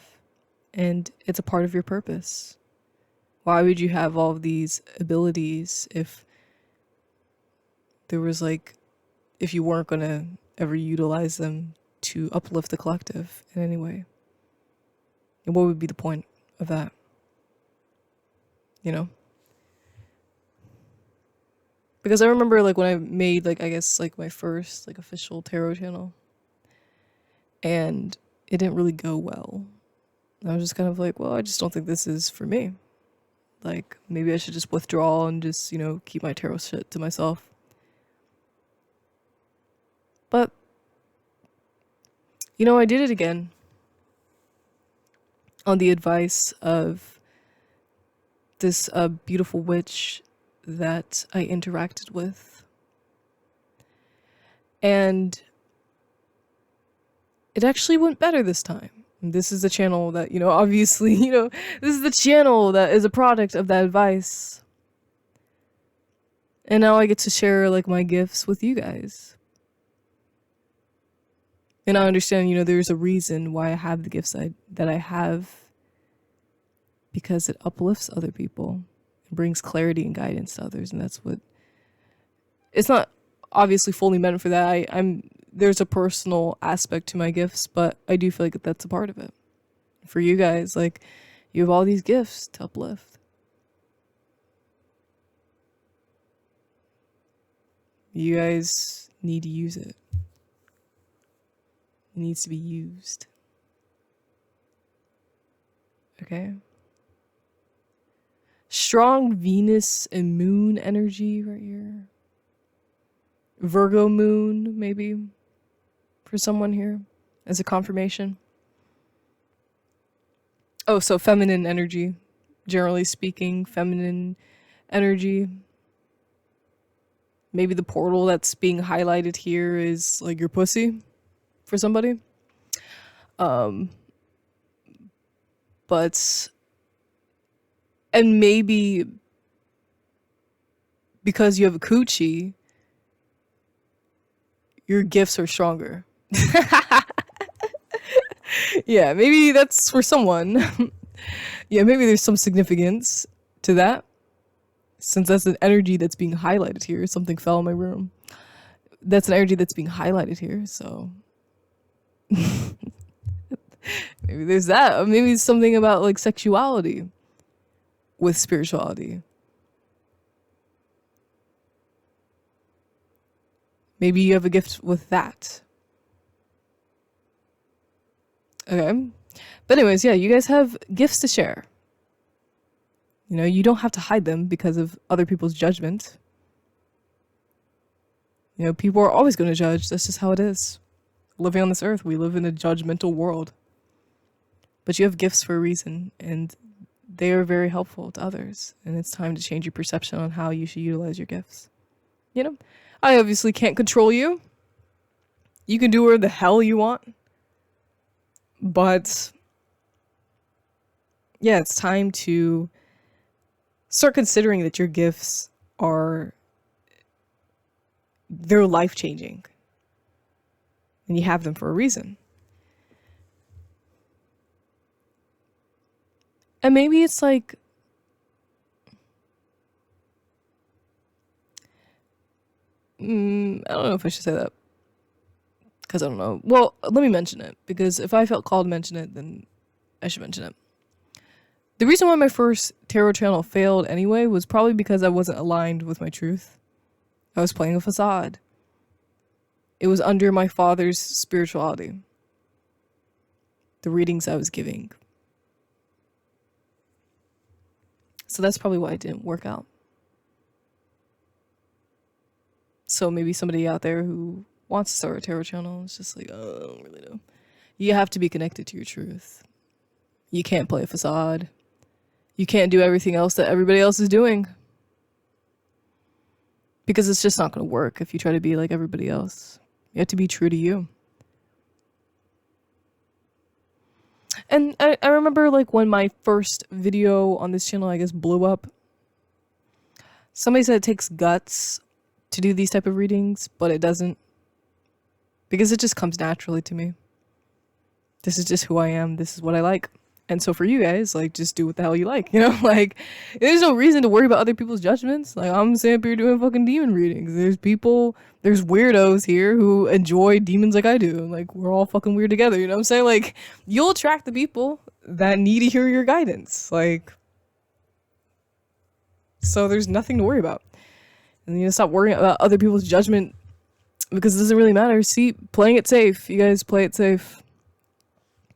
and it's a part of your purpose. Why would you have all of these abilities if there was like, if you weren't gonna ever utilize them to uplift the collective in any way? And what would be the point of that? You know? Because I remember like when I made like, I guess like my first like official tarot channel, and it didn't really go well. I was just kind of like, well, I just don't think this is for me. Like, maybe I should just withdraw and just, keep my tarot shit to myself. But, I did it again. On the advice of this beautiful witch that I interacted with. And it actually went better this time. This is the channel that, obviously, this is the channel that is a product of that advice. And now I get to share like my gifts with you guys. And I understand, you know, there's a reason why I have the gifts that I have, because it uplifts other people. It brings clarity and guidance to others. And that's what, it's not obviously fully meant for that. There's a personal aspect to my gifts, but I do feel like that's a part of it. For you guys, like, you have all these gifts to uplift. You guys need to use it. It needs to be used. Okay? Strong Venus and moon energy right here. Virgo moon, maybe, for someone here, as a confirmation. Oh, so feminine energy. Generally speaking, feminine energy. Maybe the portal that's being highlighted here is like your pussy for somebody. But, and maybe because you have a coochie, your gifts are stronger. Yeah, maybe that's for someone. Yeah, maybe there's some significance to that. Since that's an energy that's being highlighted here. Something fell in my room. That's an energy that's being highlighted here, so. Maybe there's that. Or maybe it's something about like sexuality with spirituality. Maybe you have a gift with that. Okay. But anyways, yeah, you guys have gifts to share. You know, you don't have to hide them because of other people's judgment. You know, people are always going to judge. That's just how it is. Living on this earth, we live in a judgmental world. But you have gifts for a reason, and they are very helpful to others. And it's time to change your perception on how you should utilize your gifts. You know, I obviously can't control you. You can do whatever the hell you want. But yeah, it's time to start considering that your gifts they're life-changing. And you have them for a reason. And maybe it's like, I don't know if I should say that. Because I don't know. Well, let me mention it. Because if I felt called to mention it, then I should mention it. The reason why my first tarot channel failed anyway was probably because I wasn't aligned with my truth. I was playing a facade. It was under my father's spirituality. The readings I was giving. So that's probably why it didn't work out. So maybe somebody out there who wants to start a tarot channel is just like, oh, I don't really know. You have to be connected to your truth. You can't play a facade. You can't do everything else that everybody else is doing. Because it's just not going to work if you try to be like everybody else. You have to be true to you. And I remember like when my first video on this channel, I guess, blew up. Somebody said it takes guts to do these type of readings, but it doesn't. Because it just comes naturally to me. This is just who I am. This is what I like. And so for you guys, like, just do what the hell you like, you know? Like, there's no reason to worry about other people's judgments. Like, I'm sitting up here doing fucking demon readings. There's weirdos here who enjoy demons like I do. Like, we're all fucking weird together, you know what I'm saying? Like, you'll attract the people that need to hear your guidance. Like, so there's nothing to worry about. And you know, stop worrying about other people's judgment because it doesn't really matter. See, playing it safe. You guys play it safe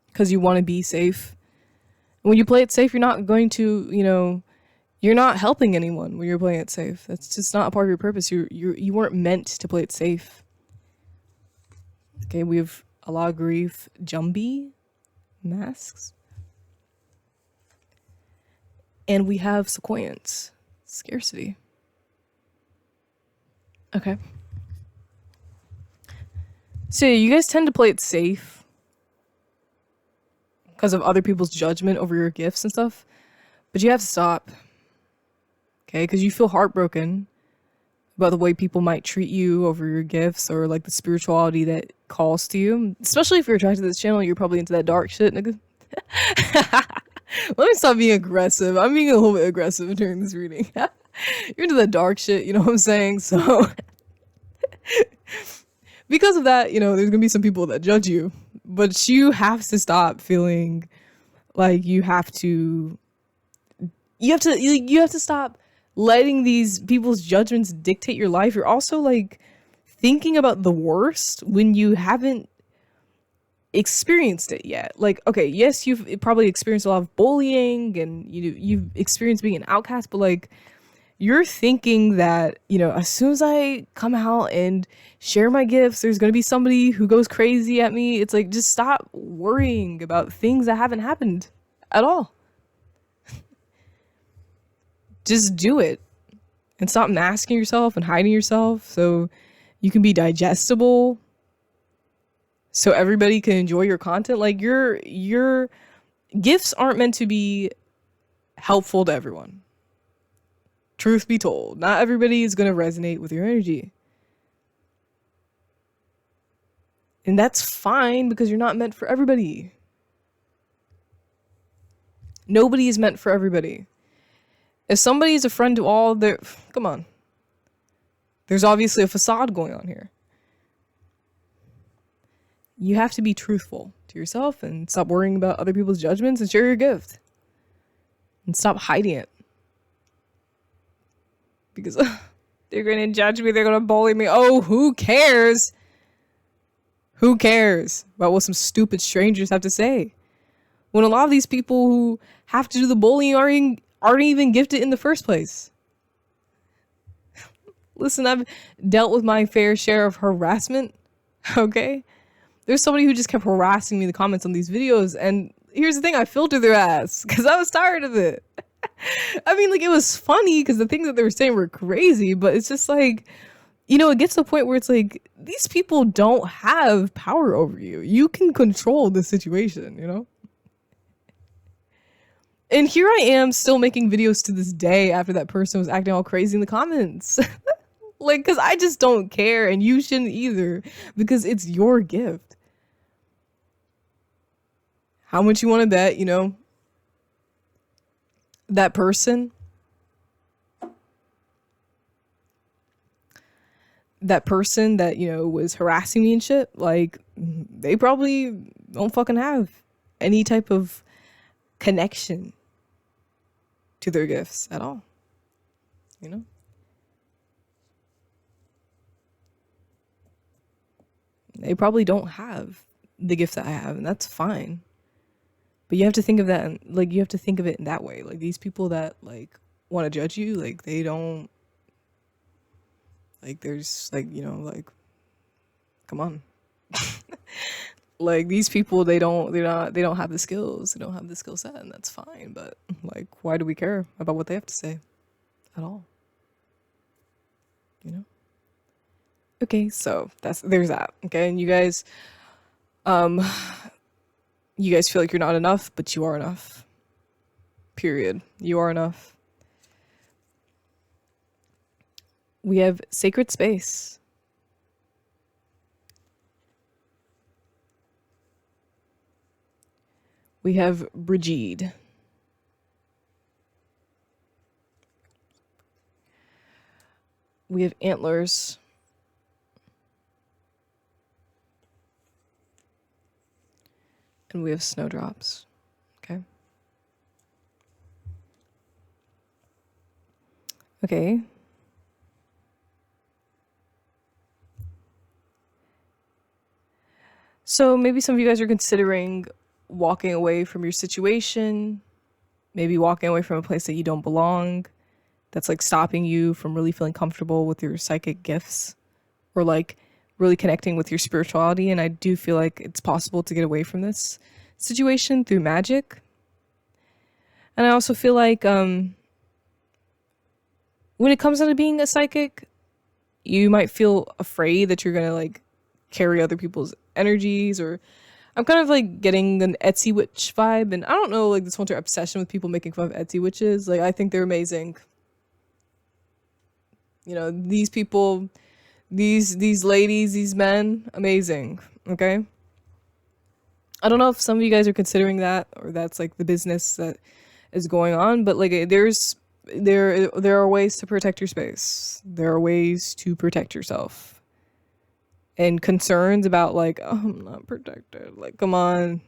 because you want to be safe. When you play it safe, you're not going to, you know, you're not helping anyone when you're playing it safe. That's just not a part of your purpose. You weren't meant to play it safe. Okay, we have a lot of grief, Jumbie masks. And we have sequoiance, scarcity. Okay. So you guys tend to play it safe because of other people's judgment over your gifts and stuff. But you have to stop. Okay? Because you feel heartbroken about the way people might treat you over your gifts or like the spirituality that calls to you. Especially if you're attracted to this channel, you're probably into that dark shit, nigga. Let me stop being aggressive. I'm being a little bit aggressive during this reading. You're into the dark shit, you know what I'm saying? So because of that, you know, there's gonna be some people that judge you, but you have to stop feeling like you have to stop letting these people's judgments dictate your life. You're also like thinking about the worst when you haven't experienced it yet. Like, okay, yes, you've probably experienced a lot of bullying and you've experienced being an outcast, but like you're thinking that, you know, as soon as I come out and share my gifts, there's going to be somebody who goes crazy at me. It's like, just stop worrying about things that haven't happened at all. Just do it and stop masking yourself and hiding yourself so you can be digestible, so everybody can enjoy your content. Like your gifts aren't meant to be helpful to everyone. Truth be told, not everybody is going to resonate with your energy. And that's fine because you're not meant for everybody. Nobody is meant for everybody. If somebody is a friend to all, come on. There's obviously a facade going on here. You have to be truthful to yourself and stop worrying about other people's judgments and share your gift. And stop hiding it. Because they're going to judge me, they're going to bully me. Oh, who cares? Who cares about what some stupid strangers have to say? When a lot of these people who have to do the bullying aren't even gifted in the first place. Listen, I've dealt with my fair share of harassment, okay? There's somebody who just kept harassing me in the comments on these videos, and here's the thing, I filtered their ass because I was tired of it. I mean, like, it was funny because the things that they were saying were crazy, but it's just like, you know, it gets to a point where it's like, these people don't have power over you. You can control the situation, you know? And here I am still making videos to this day after that person was acting all crazy in the comments. Like, because I just don't care, and you shouldn't either, because it's your gift. How much you want to bet, you know, that person that, you know, was harassing me and shit, like, they probably don't fucking have any type of connection to their gifts at all, you know? They probably don't have the gift that I have, and that's fine. But you have to think of that, like, you have to think of it in that way. Like, these people that, like, want to judge you, like, they don't, like, there's, like, you know, like, come on. Like, these people, they don't have the skills. They don't have the skill set, and that's fine. But, like, why do we care about what they have to say at all? You know? Okay, so there's that. Okay, and you guys feel like you're not enough, but you are enough. Period. You are enough. We have sacred space. We have Brigide. We have antlers. And we have snowdrops. Okay. Okay. So maybe some of you guys are considering walking away from your situation, maybe walking away from a place that you don't belong, that's like stopping you from really feeling comfortable with your psychic gifts, or like really connecting with your spirituality. And I do feel like it's possible to get away from this situation through magic. And I also feel like when it comes down to being a psychic, you might feel afraid that you're gonna like carry other people's energies, or I'm kind of like getting an Etsy witch vibe. And I don't know, like this whole obsession with people making fun of Etsy witches. Like, I think they're amazing. You know, these people, these ladies, these men, amazing. Okay. I don't know if some of you guys are considering that, or that's like the business that is going on, but like there are ways to protect your space. There are ways to protect yourself. And concerns about like, oh, I'm not protected. Like, come on.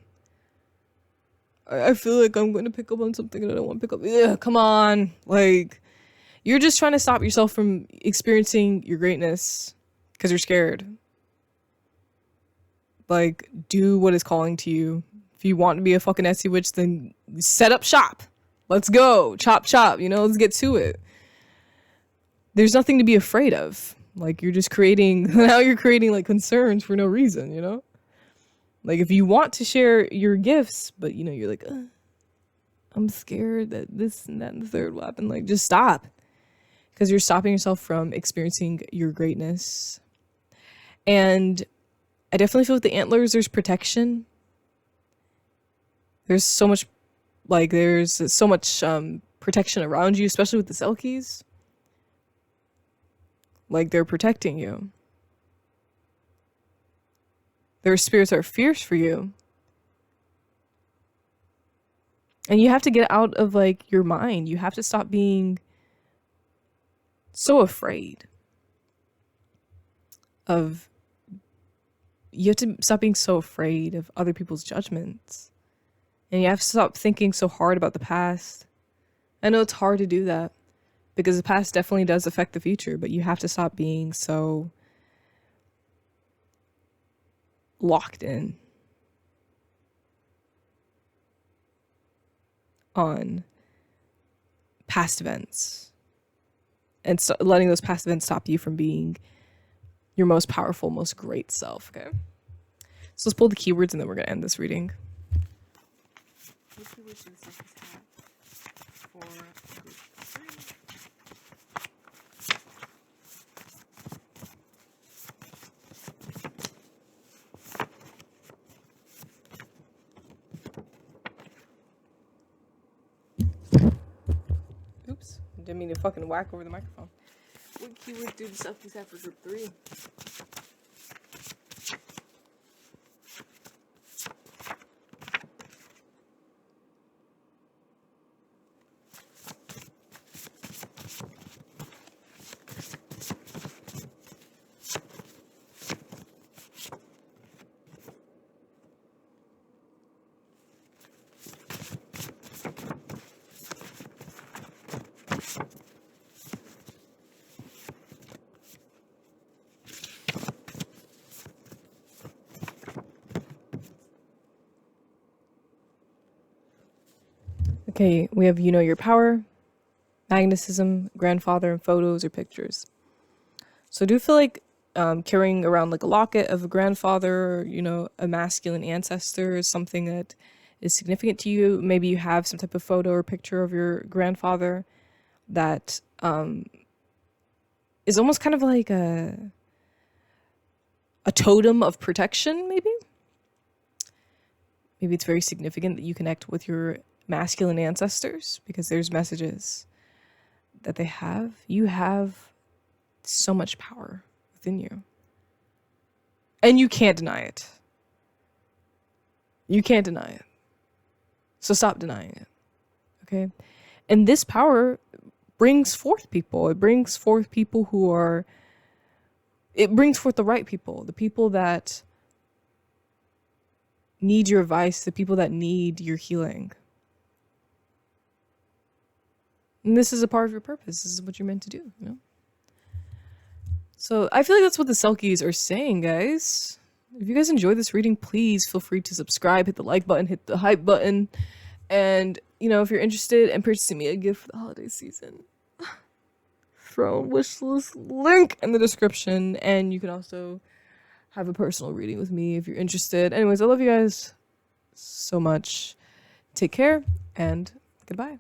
I feel like I'm going to pick up on something that I don't want to pick up. Yeah, come on. Like, you're just trying to stop yourself from experiencing your greatness because you're scared. Like, do what is calling to you. If you want to be a fucking Etsy witch, then set up shop. Let's go. Chop, chop. You know, let's get to it. There's nothing to be afraid of. Like, you're just creating, now you're creating like concerns for no reason, you know? Like, if you want to share your gifts, but you know, you're like, I'm scared that this and that and the third will happen. Like, just stop. Because you're stopping yourself from experiencing your greatness. And I definitely feel with the antlers, there's protection. There's so much, like, there's so much protection around you, especially with the Selkies. Like, they're protecting you. Their spirits are fierce for you. And you have to get out of, like, your mind. You have to stop being so afraid of... You have to stop being so afraid of other people's judgments. And you have to stop thinking so hard about the past. I know it's hard to do that, because the past definitely does affect the future, but you have to stop being so locked in on past events and letting those past events stop you from being your most powerful, most great self, okay? So let's pull the keywords and then we're going to end this reading. What keywords do the Selkies have for group 3? Oops, didn't mean to fucking whack over the microphone. What keywords do the Selkies have for group 3? Okay, we have you know your power, magnetism, grandfather, and photos or pictures. So I do feel like carrying around like a locket of a grandfather, or, you know, a masculine ancestor is something that is significant to you. Maybe you have some type of photo or picture of your grandfather that is almost kind of like a totem of protection, maybe. Maybe it's very significant that you connect with your masculine ancestors because there's messages that they have. You have so much power within you. And you can't deny it. You can't deny it. So stop denying it. Okay? And this power brings forth people. It brings forth people who are... It brings forth the right people. The people that need your advice. The people that need your healing. And this is a part of your purpose. This is what you're meant to do, you know? So I feel like that's what the Selkies are saying, guys. If you guys enjoyed this reading, please feel free to subscribe, hit the like button, hit the hype button. And, you know, if you're interested in purchasing me a gift for the holiday season, throw wishlist link in the description. And you can also have a personal reading with me if you're interested. Anyways, I love you guys so much. Take care and goodbye.